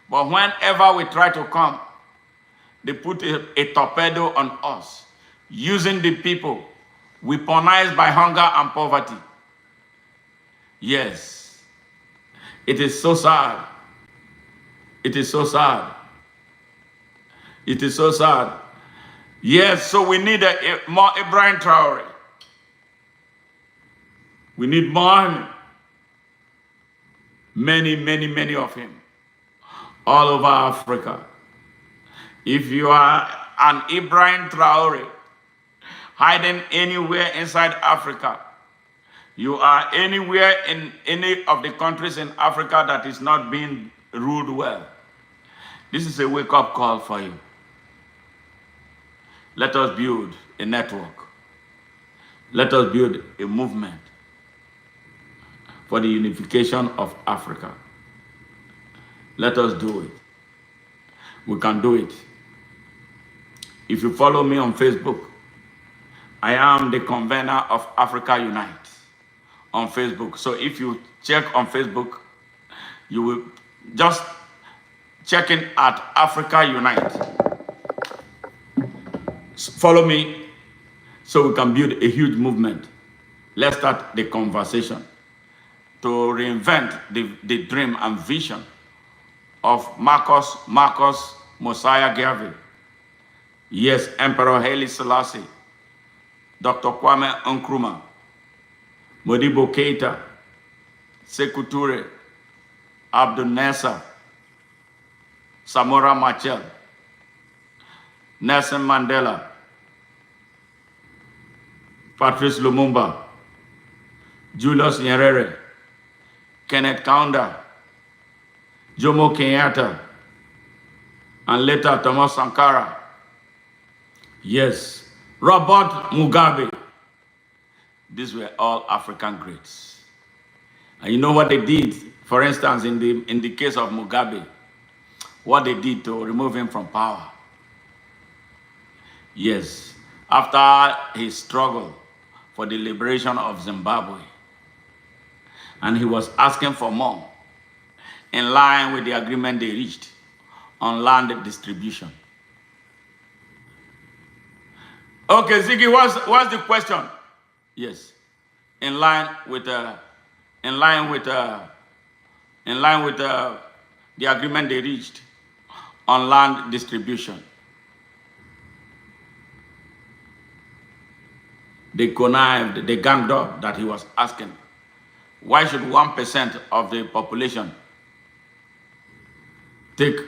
But whenever we try to come, they put a torpedo on us, using the people, weaponized by hunger and poverty. Yes, it is so sad. It is so sad. It is so sad. Yes, so we need more Ibrahim Traore. We need more. Many of him. All over Africa. If you are an Ibrahim Traore hiding anywhere inside Africa, you are anywhere in any of the countries in Africa that is not being ruled well, this is a wake-up call for you. Let us build a network. Let us build a movement for the unification of Africa. Let us do it. We can do it. If you follow me on Facebook, I am the convener of Africa Unite on Facebook. So if you check on Facebook, you will just check in at Africa Unite. Follow me so we can build a huge movement. Let's start the conversation to reinvent the dream and vision of Marcus Mosiah Garvey. Yes, Emperor Haile Selassie, Dr. Kwame Nkrumah, Modibo Keita, Sekou Toure, Abdel Nasser, Samora Machel, Nelson Mandela, Patrice Lumumba, Julius Nyerere, Kenneth Kaunda, Jomo Kenyatta, and later Thomas Sankara. Yes, Robert Mugabe. These were all African greats. And you know what they did, for instance, in the case of Mugabe, what they did to remove him from power. Yes, after his struggle for the liberation of Zimbabwe, and he was asking for more in line with the agreement they reached on land distribution. Okay, Ziggy, what's the question? Yes, in line with the agreement they reached on land distribution. They connived, they ganged up that he was asking. Why should 1% of the population take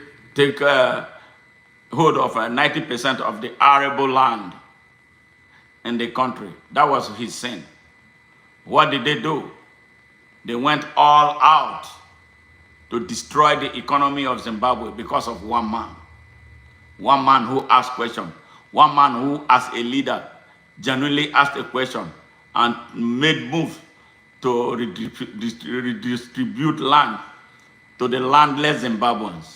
hold of 90% of the arable land in the country? That was his sin. What did they do? They went all out to destroy the economy of Zimbabwe because of one man. One man who asked questions. One man who, as a leader, genuinely asked a question and made moves to redistribute land to the landless Zimbabweans.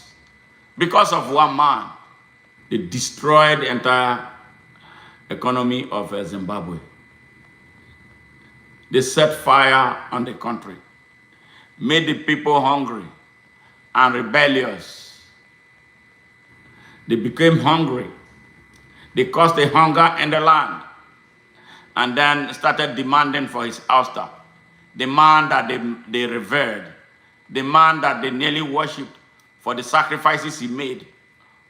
Because of one man, they destroyed the entire economy of Zimbabwe. They set fire on the country, made the people hungry and rebellious. They became hungry. They caused a hunger in the land and then started demanding for his ouster. The man that they revered, the man that they nearly worshipped for the sacrifices he made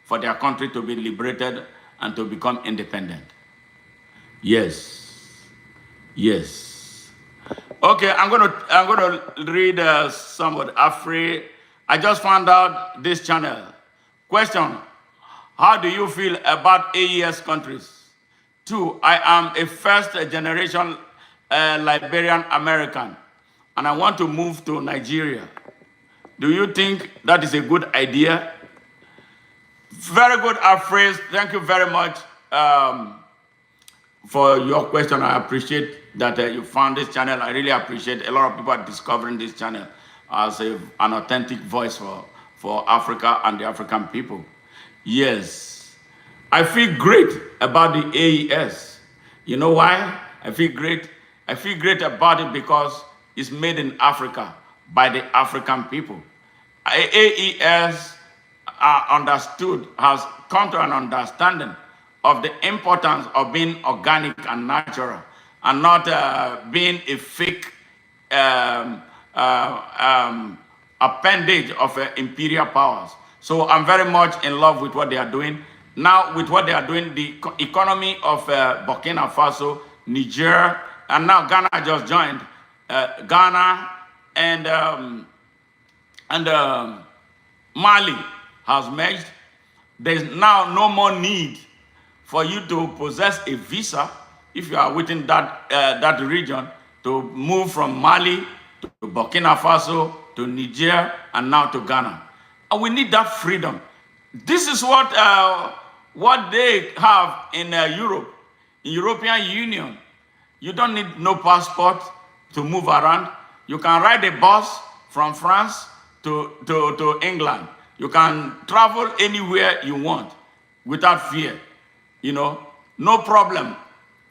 for their country to be liberated and to become independent. Yes. Okay, I'm gonna read some of the I just found out this channel. Question: how do you feel about AES countries? 2, I am a first generation Liberian American and I want to move to Nigeria. Do you think that is a good idea? Very good, Afraid. Thank you very much for your question. I appreciate that you found this channel. I really appreciate a lot of people are discovering this channel as an authentic voice for Africa and the African people. Yes, I feel great about the AES. You know why I feel great? I feel great about it because it's made in Africa by the African people. AES has come to an understanding of the importance of being organic and natural and not being a fake appendage of imperial powers. So I'm very much in love with what they are doing. Now with what they are doing, the economy of Burkina Faso, Niger, and now Ghana just joined. Ghana and Mali has merged. There's now no more need for you to possess a visa if you are within that region to move from Mali to Burkina Faso to Niger and now to Ghana. And we need that freedom. This is what they have in Europe, in European Union. You don't need no passport to move around. You can ride a bus from France to England. You can travel anywhere you want without fear. You know, no problem,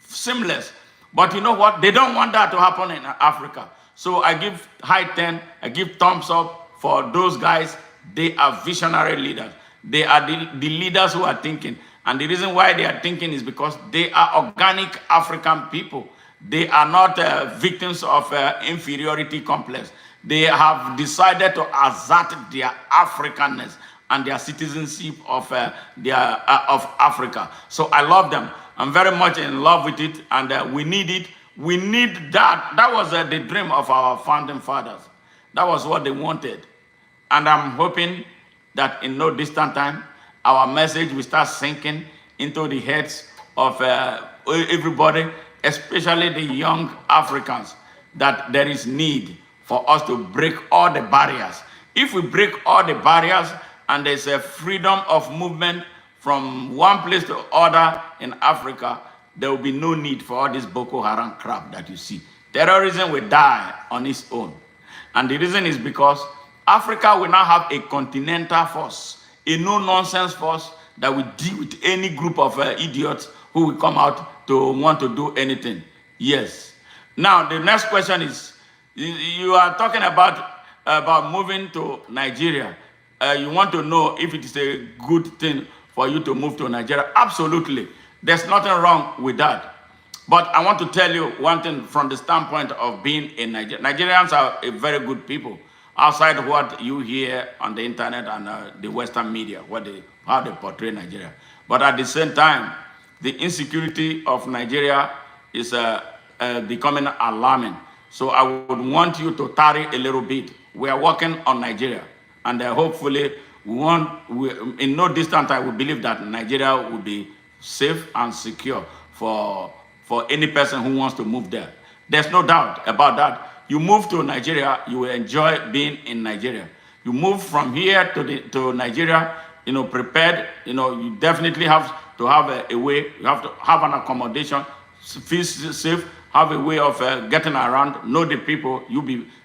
seamless. But you know what? They don't want that to happen in Africa. So I give high 10, I give thumbs up for those guys. They are visionary leaders. They are the leaders who are thinking. And the reason why they are thinking is because they are organic African people. They are not victims of inferiority complex. They have decided to assert their Africanness and their citizenship of Africa. So I love them. I'm very much in love with it, and we need it. We need that. That was the dream of our founding fathers. That was what they wanted. And I'm hoping that in no distant time, our message will start sinking into the heads of everybody, especially the young Africans, that there is need for us to break all the barriers. If we break all the barriers and there's a freedom of movement from one place to other in Africa, there will be no need for all this Boko Haram crap that you see. Terrorism will die on its own. And the reason is because Africa will now have a continental force, a no-nonsense force that will deal with any group of idiots who will come out to want to do anything. Yes. Now, the next question is, You are talking about moving to Nigeria. You want to know if it is a good thing for you to move to Nigeria. Absolutely. There's nothing wrong with that. But I want to tell you one thing from the standpoint of being in Nigeria. Nigerians are a very good people outside what you hear on the internet and the Western media, how they portray Nigeria. But at the same time, the insecurity of Nigeria is becoming alarming. So I would want you to tarry a little bit. We are working on Nigeria, and hopefully, in no distant time, we believe that Nigeria will be safe and secure for any person who wants to move there. There's no doubt about that. You move to Nigeria, you will enjoy being in Nigeria. You move from here to Nigeria, prepared. You definitely have to have a way. You have to have an accommodation, feel safe, have a way of getting around, know the people.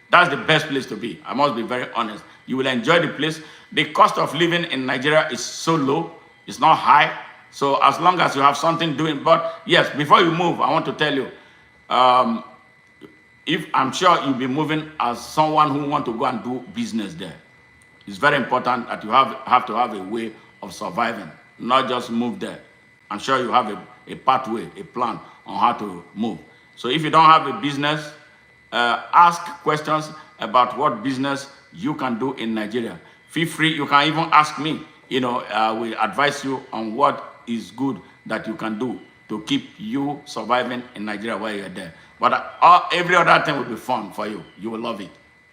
That's the best place to be. I must be very honest. You will enjoy the place. The cost of living in Nigeria is so low. It's not high. So as long as you have something doing, but yes, before you move, I want to tell you, if I'm sure you'll be moving as someone who want to go and do business there. It's very important that you have to have a way of surviving, not just move there. I'm sure you have a pathway, a plan on how to move. So if you don't have a business, ask questions about what business you can do in Nigeria. Feel free, you can even ask me. I will advise you on what is good that you can do to keep you surviving in Nigeria while you're there. But every other thing will be fun for you. You will love it.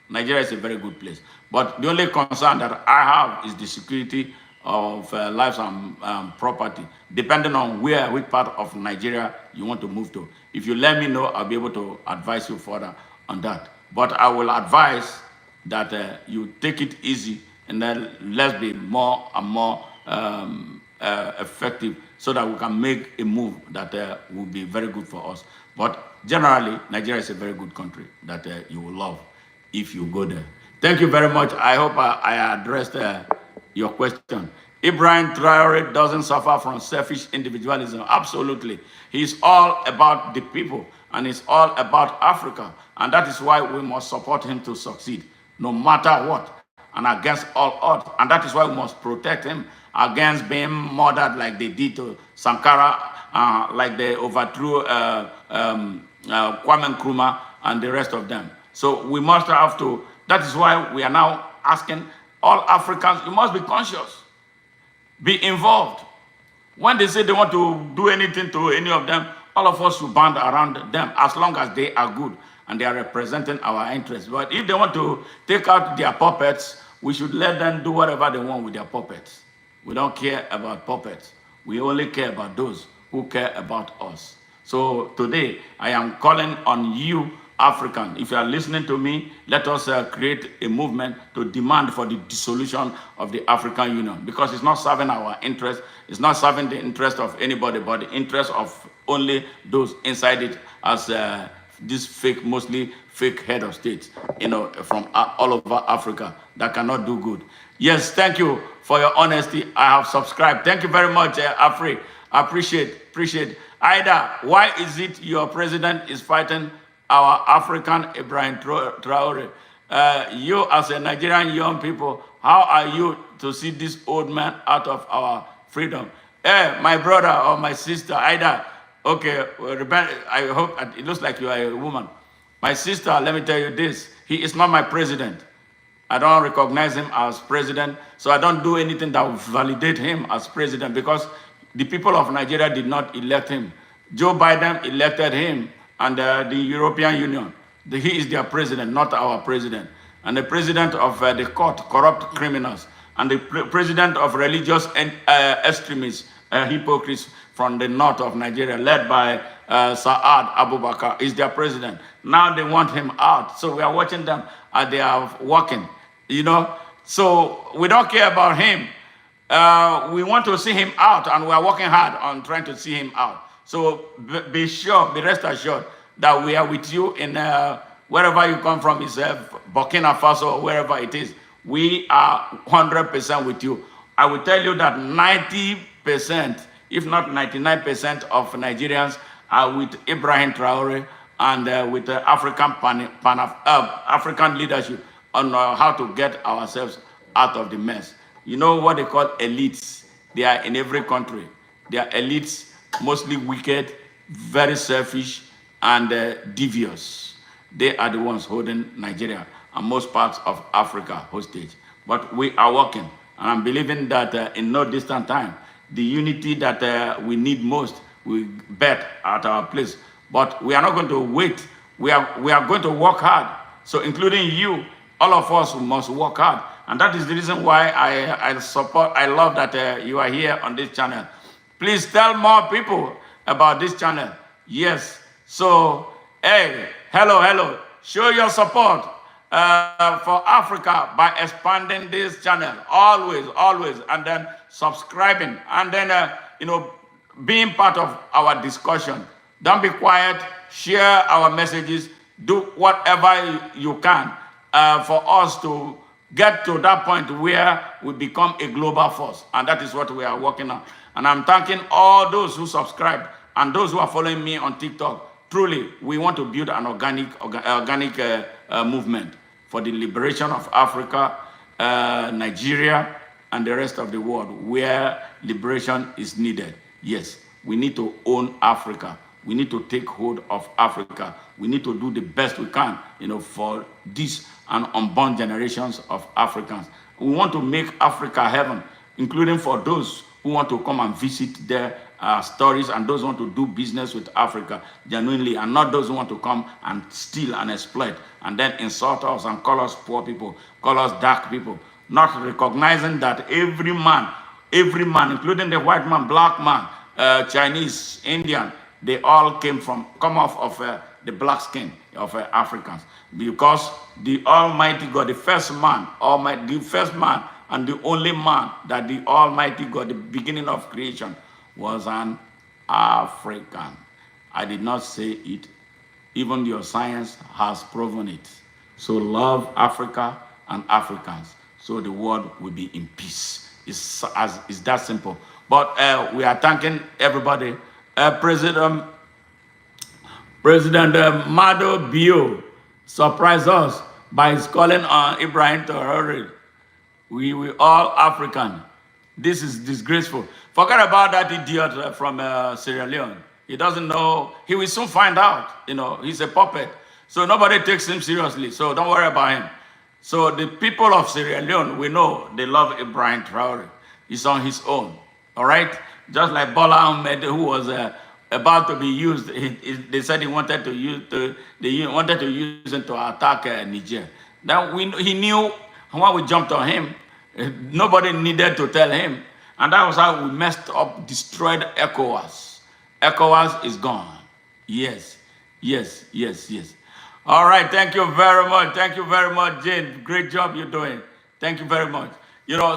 Nigeria is a very good place. But the only concern that I have is the security of lives and property, depending on which part of Nigeria you want to move to. If you let me know, I'll be able to advise you further on that. But I will advise that you take it easy and then let's be more and more effective so that we can make a move that will be very good for us. But generally, Nigeria is a very good country that you will love if you go there. Thank you very much. I hope I addressed your question. Ibrahim Traore doesn't suffer from selfish individualism. Absolutely. He's all about the people and it's all about Africa. And that is why we must support him to succeed, no matter what, and against all odds. And that is why we must protect him against being murdered like they did to Sankara, like they overthrew Kwame Nkrumah and the rest of them. So we must have to, that is why we are now asking all Africans, you must be conscious, be involved. When they say they want to do anything to any of them, all of us should band around them as long as they are good and they are representing our interests. But if they want to take out their puppets, we should let them do whatever they want with their puppets. We don't care about puppets. We only care about those who care about us. So today, I am calling on you, African. If you are listening to me, let us create a movement to demand for the dissolution of the African Union, because it's not serving our interest. It's not serving the interest of anybody, but the interest of only those inside it, as this fake, mostly fake head of states, from all over Africa that cannot do good. Yes, thank you for your honesty. I have subscribed. Thank you very much, Afri. I appreciate. Ida, why is it your president is fighting our African Ibrahim Traore? You as a Nigerian young people, how are you to see this old man out of our freedom? My brother or my sister, Ida, okay, I hope it looks like you are a woman. My sister, let me tell you this, he is not my president. I don't recognize him as president, so I don't do anything that will validate him as president, because the people of Nigeria did not elect him. Joe Biden elected him, and the European Union. He is their president, not our president. And the president of the court, corrupt criminals, and the president of religious extremists, hypocrites from the north of Nigeria, led by Saad Abubakar, is their president. Now they want him out. So we are watching them as they are working, So we don't care about him. We want to see him out, and we are working hard on trying to see him out. So be rest assured that we are with you in wherever you come from, is Burkina Faso or wherever it is. We are 100% with you. I will tell you that 90%, if not 99% of Nigerians are with Ibrahim Traore and with the African leadership on how to get ourselves out of the mess. You know what they call elites? They are in every country. They are elites, mostly wicked, very selfish, and devious. They are the ones holding Nigeria and most parts of Africa hostage. But we are working, and I'm believing that in no distant time, the unity that we need most will bet at our place. But we are not going to wait. We are going to work hard. So including you, all of us must work hard. And that is the reason why I love that you are here on this channel. Please tell more people about this channel. Yes. So, hey, hello. Show your support for Africa by expanding this channel. Always. And then subscribing. And then, being part of our discussion. Don't be quiet. Share our messages. Do whatever you can for us to get to that point where we become a global force. And that is what we are working on. And I'm thanking all those who subscribed and those who are following me on TikTok. Truly, we want to build an organic movement for the liberation of Africa, Nigeria, and the rest of the world where liberation is needed. Yes, we need to own Africa. We need to take hold of Africa. We need to do the best we can, for this and unborn generations of Africans. We want to make Africa heaven, including for those who want to come and visit their stories and those who want to do business with Africa genuinely, and not those who want to come and steal and exploit and then insult us and call us poor people, call us dark people, not recognizing that every man, including the white man, black man, Chinese, Indian, they all come off of the black skin of Africans, because the Almighty God, the first man and the only man that the Almighty God, the beginning of creation, was an African. I did not say it. Even your science has proven it. So love Africa and Africans, so the world will be in peace. It's that simple. But we are thanking everybody. President Madu Bio surprised us by his calling on Ibrahim Traoré. We all African. This is disgraceful. Forget about that idiot from Sierra Leone. He doesn't know. He will soon find out. He's a puppet. So nobody takes him seriously. So don't worry about him. So the people of Sierra Leone, we know they love Ibrahim Traoré. He's on his own. All right? Just like Bola Ahmed, who was about to be used. They said he wanted to use him to attack Niger. Now he knew when we jumped on him. Nobody needed to tell him. And that was how we messed up, destroyed ECOWAS. ECOWAS is gone. Yes. All right, thank you very much, Jane. Great job you're doing. Thank you very much.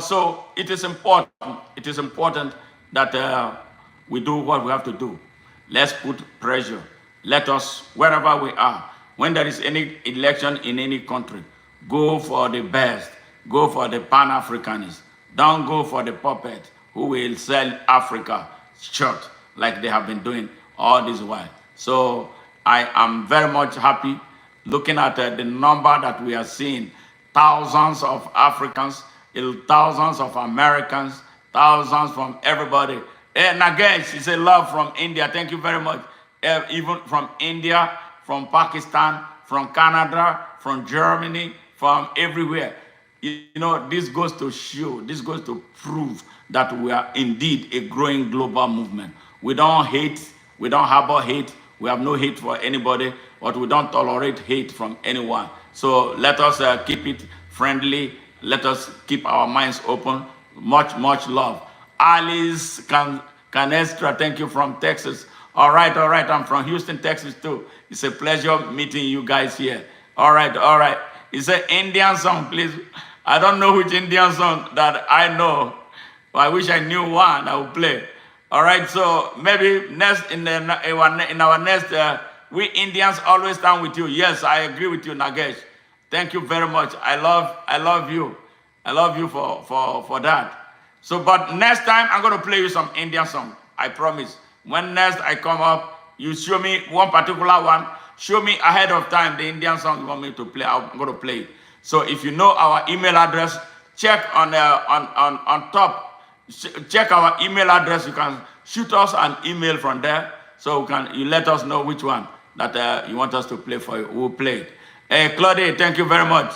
So it is important that we do what we have to do. Let's put pressure. Let us, wherever we are, when there is any election in any country, go for the best. Go for the Pan-Africanists. Don't go for the puppet who will sell Africa short like they have been doing all this while. So I am very much happy looking at the number that we are seeing. Thousands of Africans, thousands of Americans, thousands from everybody. Nagesh, she said love from India. Thank you very much. Even from India, from Pakistan, from Canada, from Germany, from everywhere. This goes to show, this goes to prove that we are indeed a growing global movement. We don't hate, we don't harbor hate, we have no hate for anybody, but we don't tolerate hate from anyone. So let us keep it friendly, let us keep our minds open. Much love. Alice Canestra, thank you from Texas. All right, I'm from Houston, Texas too. It's a pleasure meeting you guys here. All right. It's an Indian song, please. I don't know which Indian song that I know. I wish I knew one I would play. All right, so maybe next in our next, we Indians always stand with you. Yes, I agree with you, Nagesh. Thank you very much. I love you. I love you for that. So, but next time I'm going to play you some Indian song. I promise. When next I come up, you show me one particular one. show me ahead of time the Indian song you want me to play. I'm going to play it. So if you know our email address, check on top. Check our email address. You can shoot us an email from there. So you let us know which one that you want us to play for you. We'll play it. Hey, Claudia, thank you very much.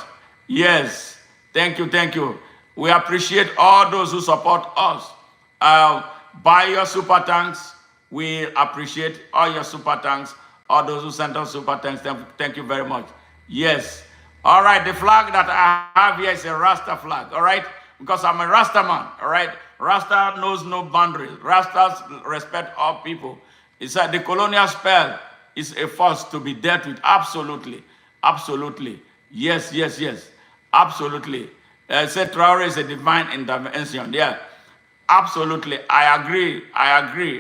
Yes, thank you, thank you. We appreciate all those who support us. Buy your super tanks. We appreciate all your super tanks. All those who sent us super tanks, thank you very much. Yes. All right, the flag that I have here is a Rasta flag, all right? Because I'm a Rasta man, all right? Rasta knows no boundaries. Rastas respect all people. It's like the colonial spell is a force to be dealt with. Absolutely. Absolutely. Yes, yes, yes. Absolutely. Said Traore is a divine intervention. Yeah. Absolutely. I agree.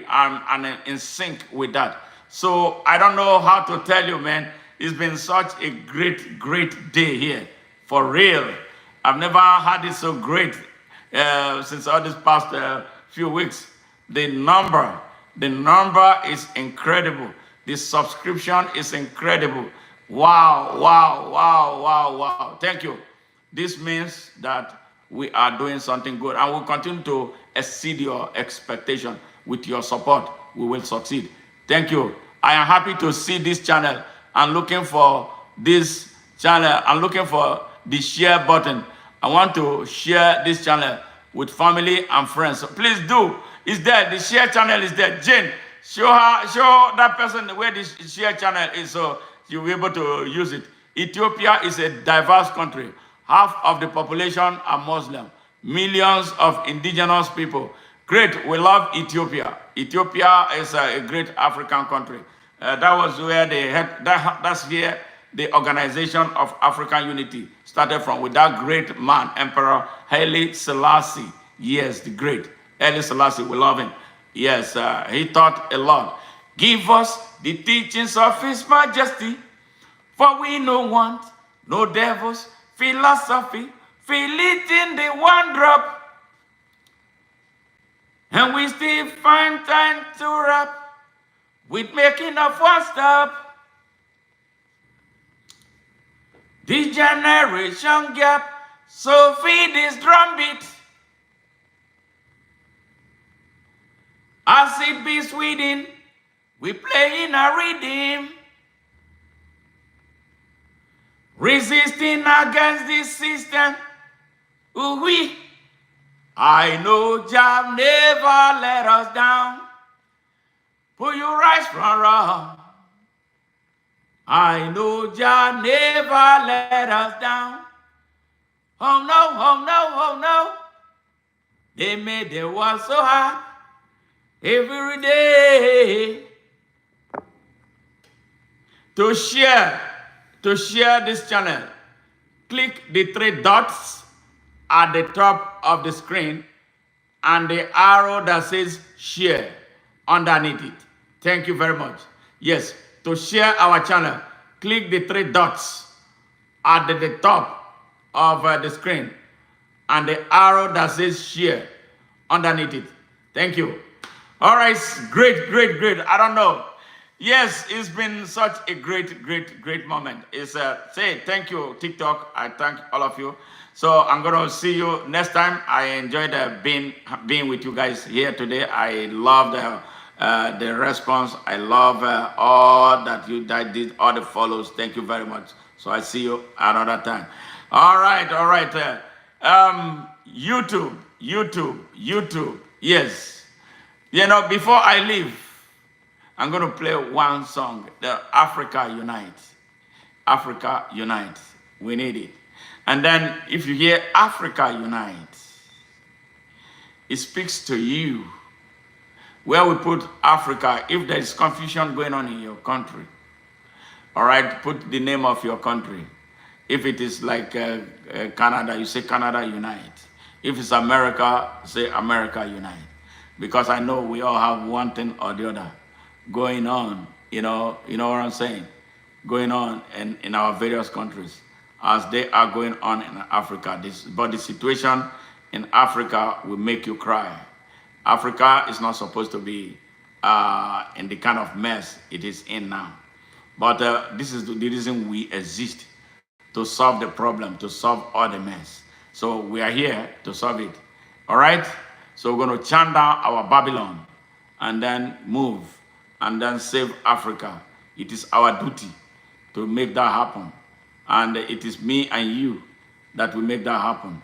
I'm in sync with that. So I don't know how to tell you, man. It's been such a great, great day here. For real. I've never had it so great since all this past few weeks. The number is incredible. The subscription is incredible. Wow, wow, wow, wow, wow. Thank you. This means that we are doing something good, and we'll continue to exceed your expectation. With your support, we will succeed. Thank you. I am happy to see this channel. I'm looking for this channel. I'm looking for the share button. I want to share this channel with family and friends. So please do. It's there. The share channel is there. Jane, show that person where the share channel is so you'll be able to use it. Ethiopia is a diverse country. Half of the population are Muslim. Millions of indigenous people. Great. We love Ethiopia. Ethiopia is a great African country. That was where they had, that's here the Organization of African Unity started from, with that great man, Emperor Haile Selassie. Yes, the great Haile Selassie. We love him. Yes, he taught a lot. Give us the teachings of His Majesty, for we no want no devil's philosophy. Feel it in the one drop, and we still find time to rap with making of one stop. The generation gap, so feed this drumbeat. As it be Sweden, we playing a rhythm, resisting against this system. Ooh wee. I know Jah never let us down. Put your right from wrong. I know Jah never let us down. Oh no, oh no, oh no. They made the world so hard every day. To share this channel, click the three dots at the top of the screen and the arrow that says share underneath it. Thank you very much. Yes, to share our channel, click the three dots at the top of the screen and the arrow that says share underneath it. Thank you. All right, great. I don't know. Yes, it's been such a great moment. It's say thank you, TikTok. I thank all of you. So I'm gonna see you next time. I enjoyed being with you guys here today. I love the response. I love all that you did, all the follows. Thank you very much. So I see you another time. All right. YouTube. Yes. You know, before I leave, I'm going to play one song, the Africa Unite. Africa Unite. We need it. And then if you hear Africa Unite, it speaks to you. Where we put Africa, if there is confusion going on in your country, all right, put the name of your country. If it is like Canada, you say Canada Unite. If it's America, say America Unite. Because I know we all have one thing or the other going on, you know what I'm saying? Going on in our various countries as they are going on in Africa. But the situation in Africa will make you cry. Africa is not supposed to be in the kind of mess it is in now. But this is the reason we exist, to solve the problem, to solve all the mess. So we are here to solve it. All right? So we're going to chant down our Babylon and then move and then save Africa. It is our duty to make that happen. And it is me and you that will make that happen.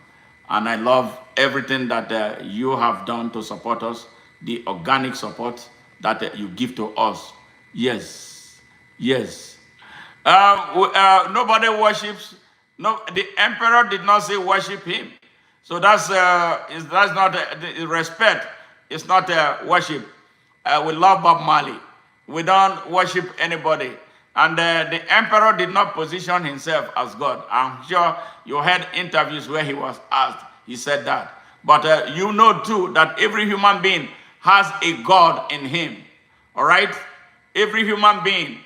And I love everything that you have done to support us, the organic support that you give to us. Yes, yes. Nobody worships. No, the emperor did not say worship him. So that's not respect. It's not worship. We love Bob Marley. We don't worship anybody. And the emperor did not position himself as God. I'm sure you heard interviews where he was asked. He said that. But you know too that every human being has a God in him. All right? Every human being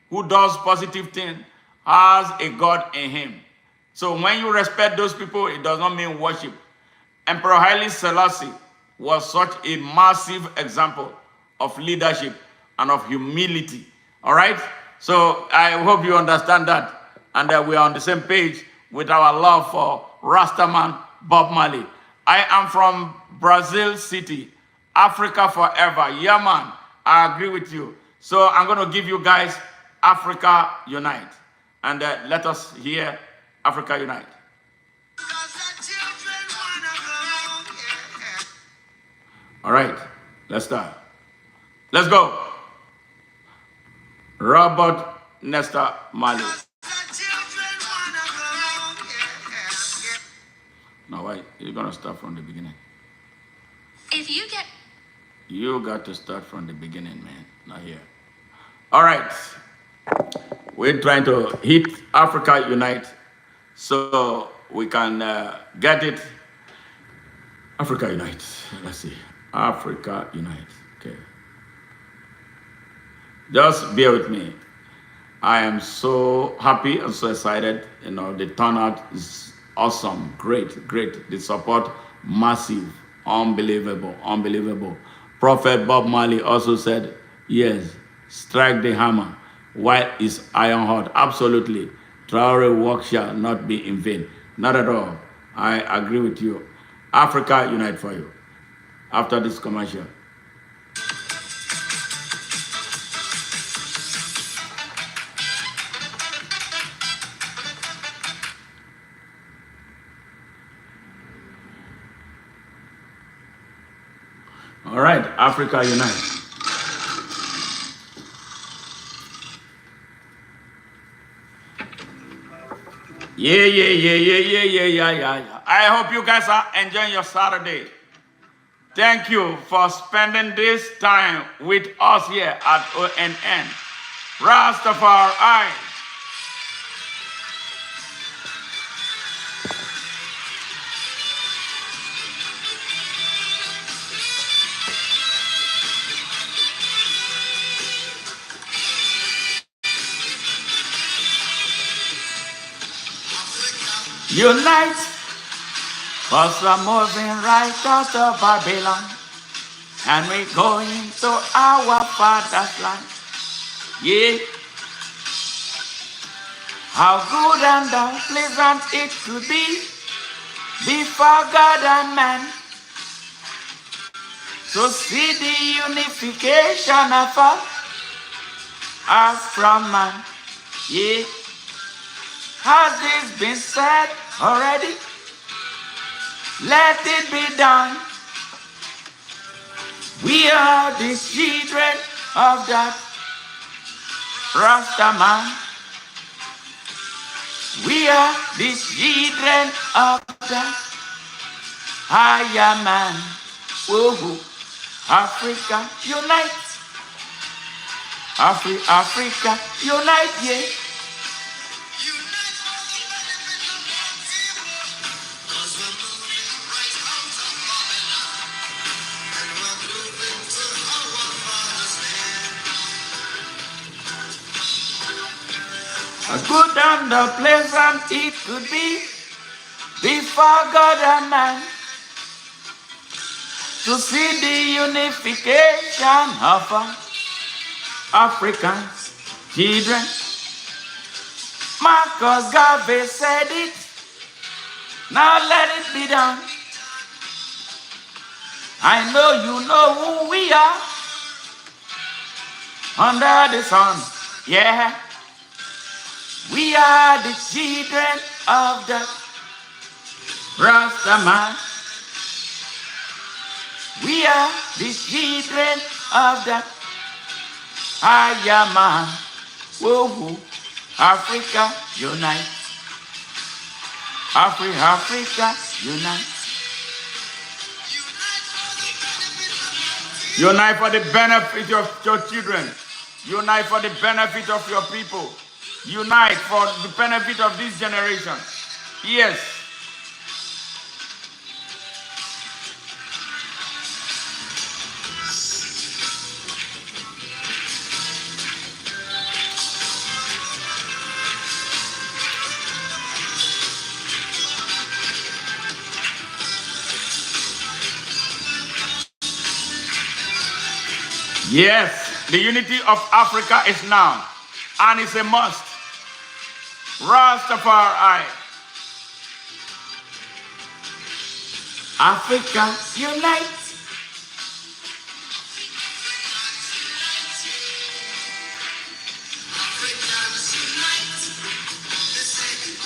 who does positive things has a God in him. So when you respect those people, it does not mean worship. Emperor Haile Selassie was such a massive example of leadership and of humility. All right? So I hope you understand that, and that we are on the same page with our love for Rastaman Bob Marley. I am from Brazil City, Africa forever. Yeah, man, I agree with you. So I'm going to give you guys Africa Unite. And let us hear Africa Unite. All right, let's start. Let's go. Robert Nesta Marley. No, wait, you're going to start from the beginning. You got to start from the beginning, man, not here. All right. We're trying to hit Africa Unite so we can get it. Africa Unite. Let's see. Africa Unite. Okay. Just bear with me. I am so happy and so excited. You know, the turnout is awesome. Great, great. The support, massive. Unbelievable, unbelievable. Prophet Bob Marley also said, yes, strike the hammer while it's iron hot. Absolutely. Traore work shall not be in vain. Not at all. I agree with you. Africa Unite for you. After this commercial. All right, Africa Unite. Yeah. I hope you guys are enjoying your Saturday. Thank you for spending this time with us here at ONN. Rastafari. Unite, cause we're moving right out of Babylon, and we're going to our father's land. Yeah. How good and how pleasant it could be before God and man to see the unification of us from man. Yeah. Has this been said already? Let it be done. We are the children of that Rastaman. We are the children of that higher man. Whoa, Africa unite. Africa unite, yeah. Good and pleasant it could be before God and man to see the unification of African children Marcus Garvey said it. Now let it be done. I know you know who we are under the sun. Yeah. We are the children of the Rastaman. We are the children of the Ayaman. Whoa, Africa unite. Africa unite. Unite for the benefit of your children. Unite for the benefit of your people. Unite for the benefit of this generation. Yes. Yes, the unity of Africa is now, and it's a must. Rastafari. Africa unite.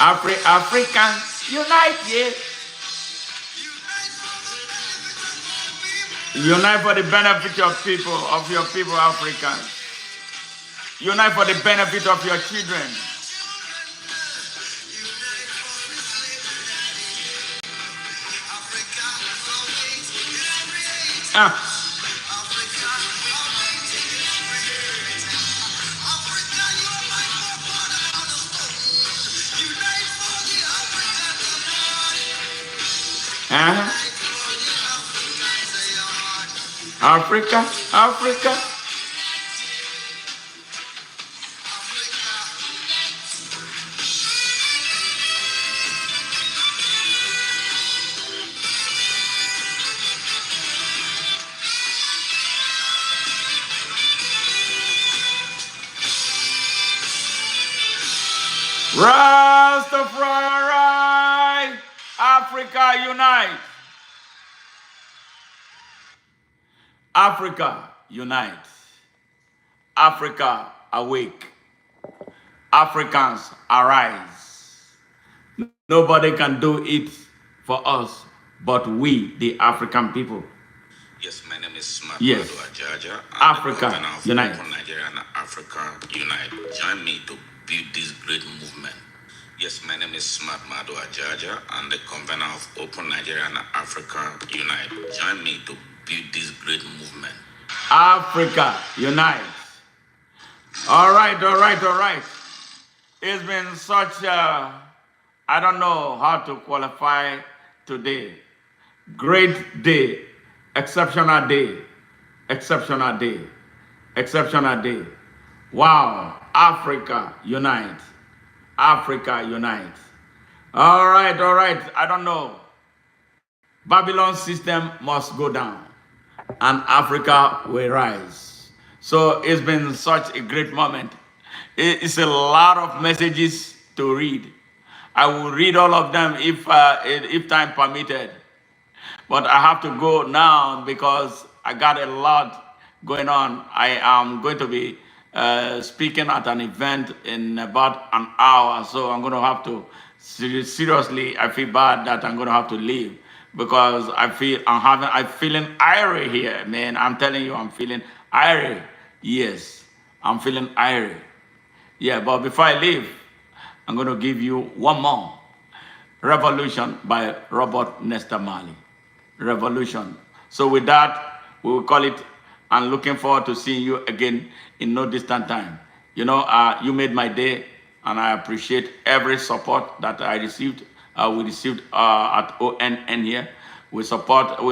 Africans unite, yeah. Unite for the benefit of your people, Africans. Unite for the benefit of your children. Africa. Rastafari, Africa unite. Africa unite. Africa awake. Africans arise. Nobody can do it for us but we, the African people. Yes, my name is Madu. Yes. Ajaja. Africa unite. Nigerian Africa unite. Join me to build this great movement. Yes, my name is Madu Ajaja. I'm the convener of Open Nigeria and Africa Unite. Join me to build this great movement. Africa unite. All right. It's been such a, I don't know how to qualify today. Great day, exceptional day. Wow, Africa unite. All right. I don't know. Babylon system must go down and Africa will rise. So it's been such a great moment. It's a lot of messages to read. I will read all of them if time permitted. But I have to go now because I got a lot going on. I am going to be speaking at an event in about an hour, so I'm going to have to seriously. I feel bad that I'm going to have to leave because I'm feeling irie here, man. I'm telling you, I'm feeling irie. Yes, I'm feeling irie. Yeah, but before I leave, I'm going to give you one more. Revolution by Robert Nesta Marley. Revolution. So with that, we will call it, and looking forward to seeing you again in no distant time. You know, you made my day, and I appreciate every support that I received. We received at ONN here. We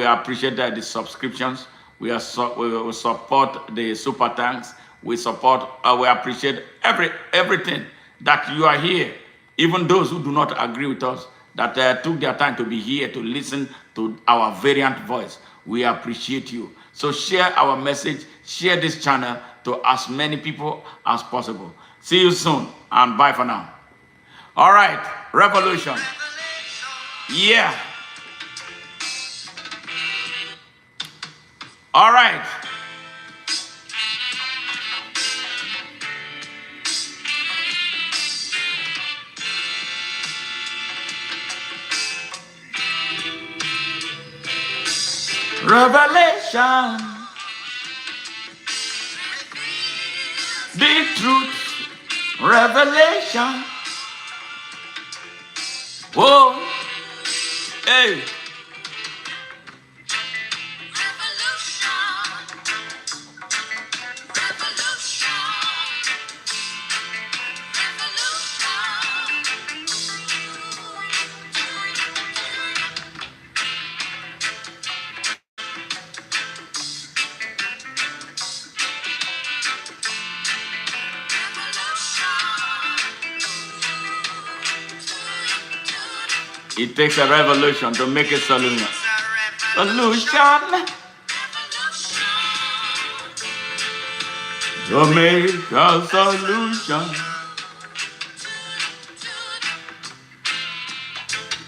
appreciate the subscriptions. We support the super thanks. We appreciate everything that you are here. Even those who do not agree with us, that took their time to be here to listen to our variant voice. We appreciate you. So share our message, share this channel to as many people as possible. See you soon, and bye for now. All right, revolution. Yeah. All right. Revelation. The truth. Revelation. Whoa. Hey. It takes a revolution to make a solution. Solution. To make a solution.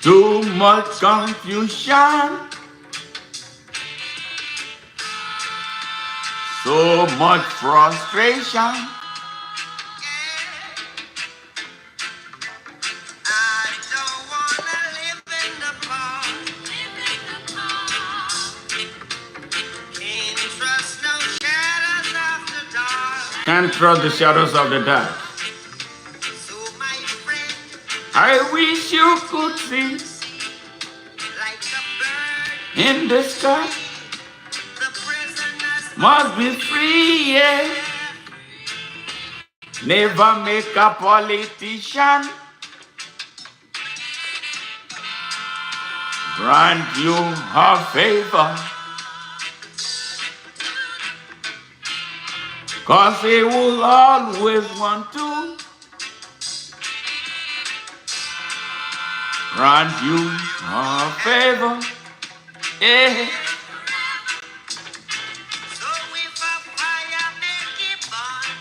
Too much confusion. So much frustration. Can't trust the shadows of the dark. So my friend, I wish you could see like a bird, in the sky. the prisoners Must be free, yeah. Never make a politician grant you a favor. Cause he will always want to grant you a favor. Yeah. so if a fire make it burn,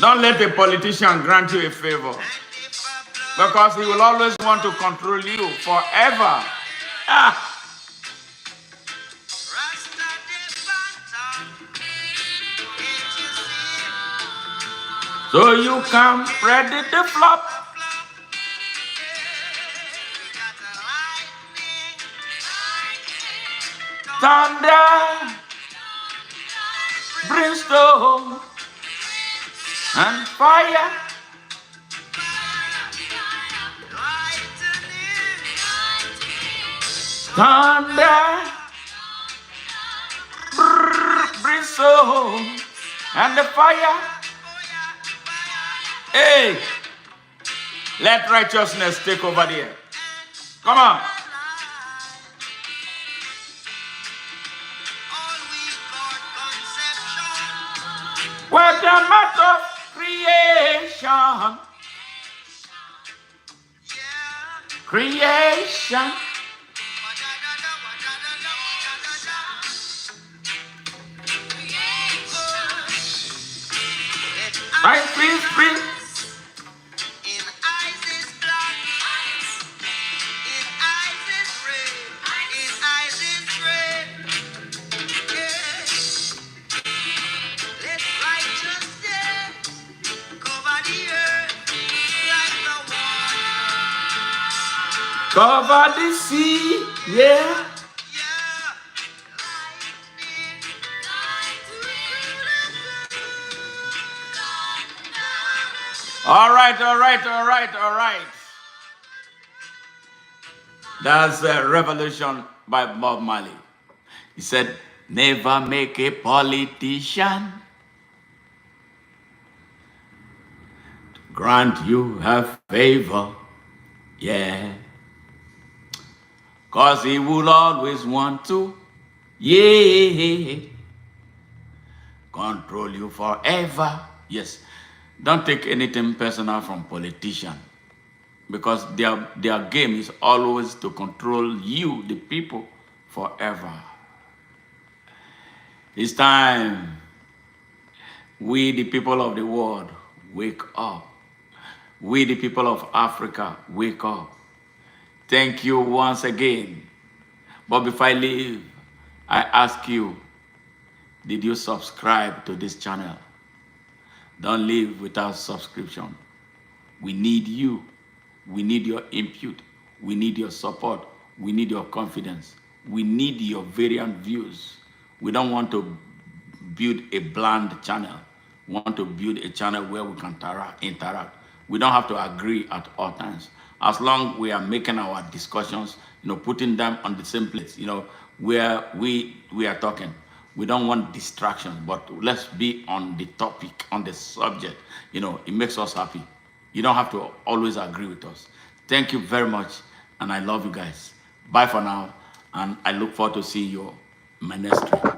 Don't let a politician grant you a favor. and if a blood Because he will always want to control you forever. Ah. rasta the phantom, can't you see? So you can spread it the flop. The flop, we got a lightning, Thunder, brimstone, and fire. lightning, Thunder, brimstone, and the fire. Hey, let righteousness take over there. Come on. all we got conception, What the matter of creation? yeah. Creation. I feel free. In eyes is black, in eyes is red, in eyes is red. Yeah. Let righteousness cover the earth like the water. Cover the sea. Yeah. Yeah. All right, all right, all right, all right. That's a revolution by Bob Marley. He said, never make a politician grant you a favor. Yeah. Cause he will always want to, yeah, control you forever. Yes. Don't take anything personal from politicians, because their game is always to control you, the people, forever. It's time we, the people of the world, wake up. We, the people of Africa, wake up. Thank you once again. But before I leave, I ask you, did you subscribe to this channel? Don't leave without subscription. We need you. We need your input. We need your support. We need your confidence. We need your variant views. We don't want to build a bland channel. We want to build a channel where we can interact. We don't have to agree at all times. As long as we are making our discussions, putting them on the same place, where we are talking. We don't want distractions, but let's be on the topic, on the subject. It makes us happy. You don't have to always agree with us. Thank you very much, and I love you guys. Bye for now, and I look forward to seeing you in my next stream.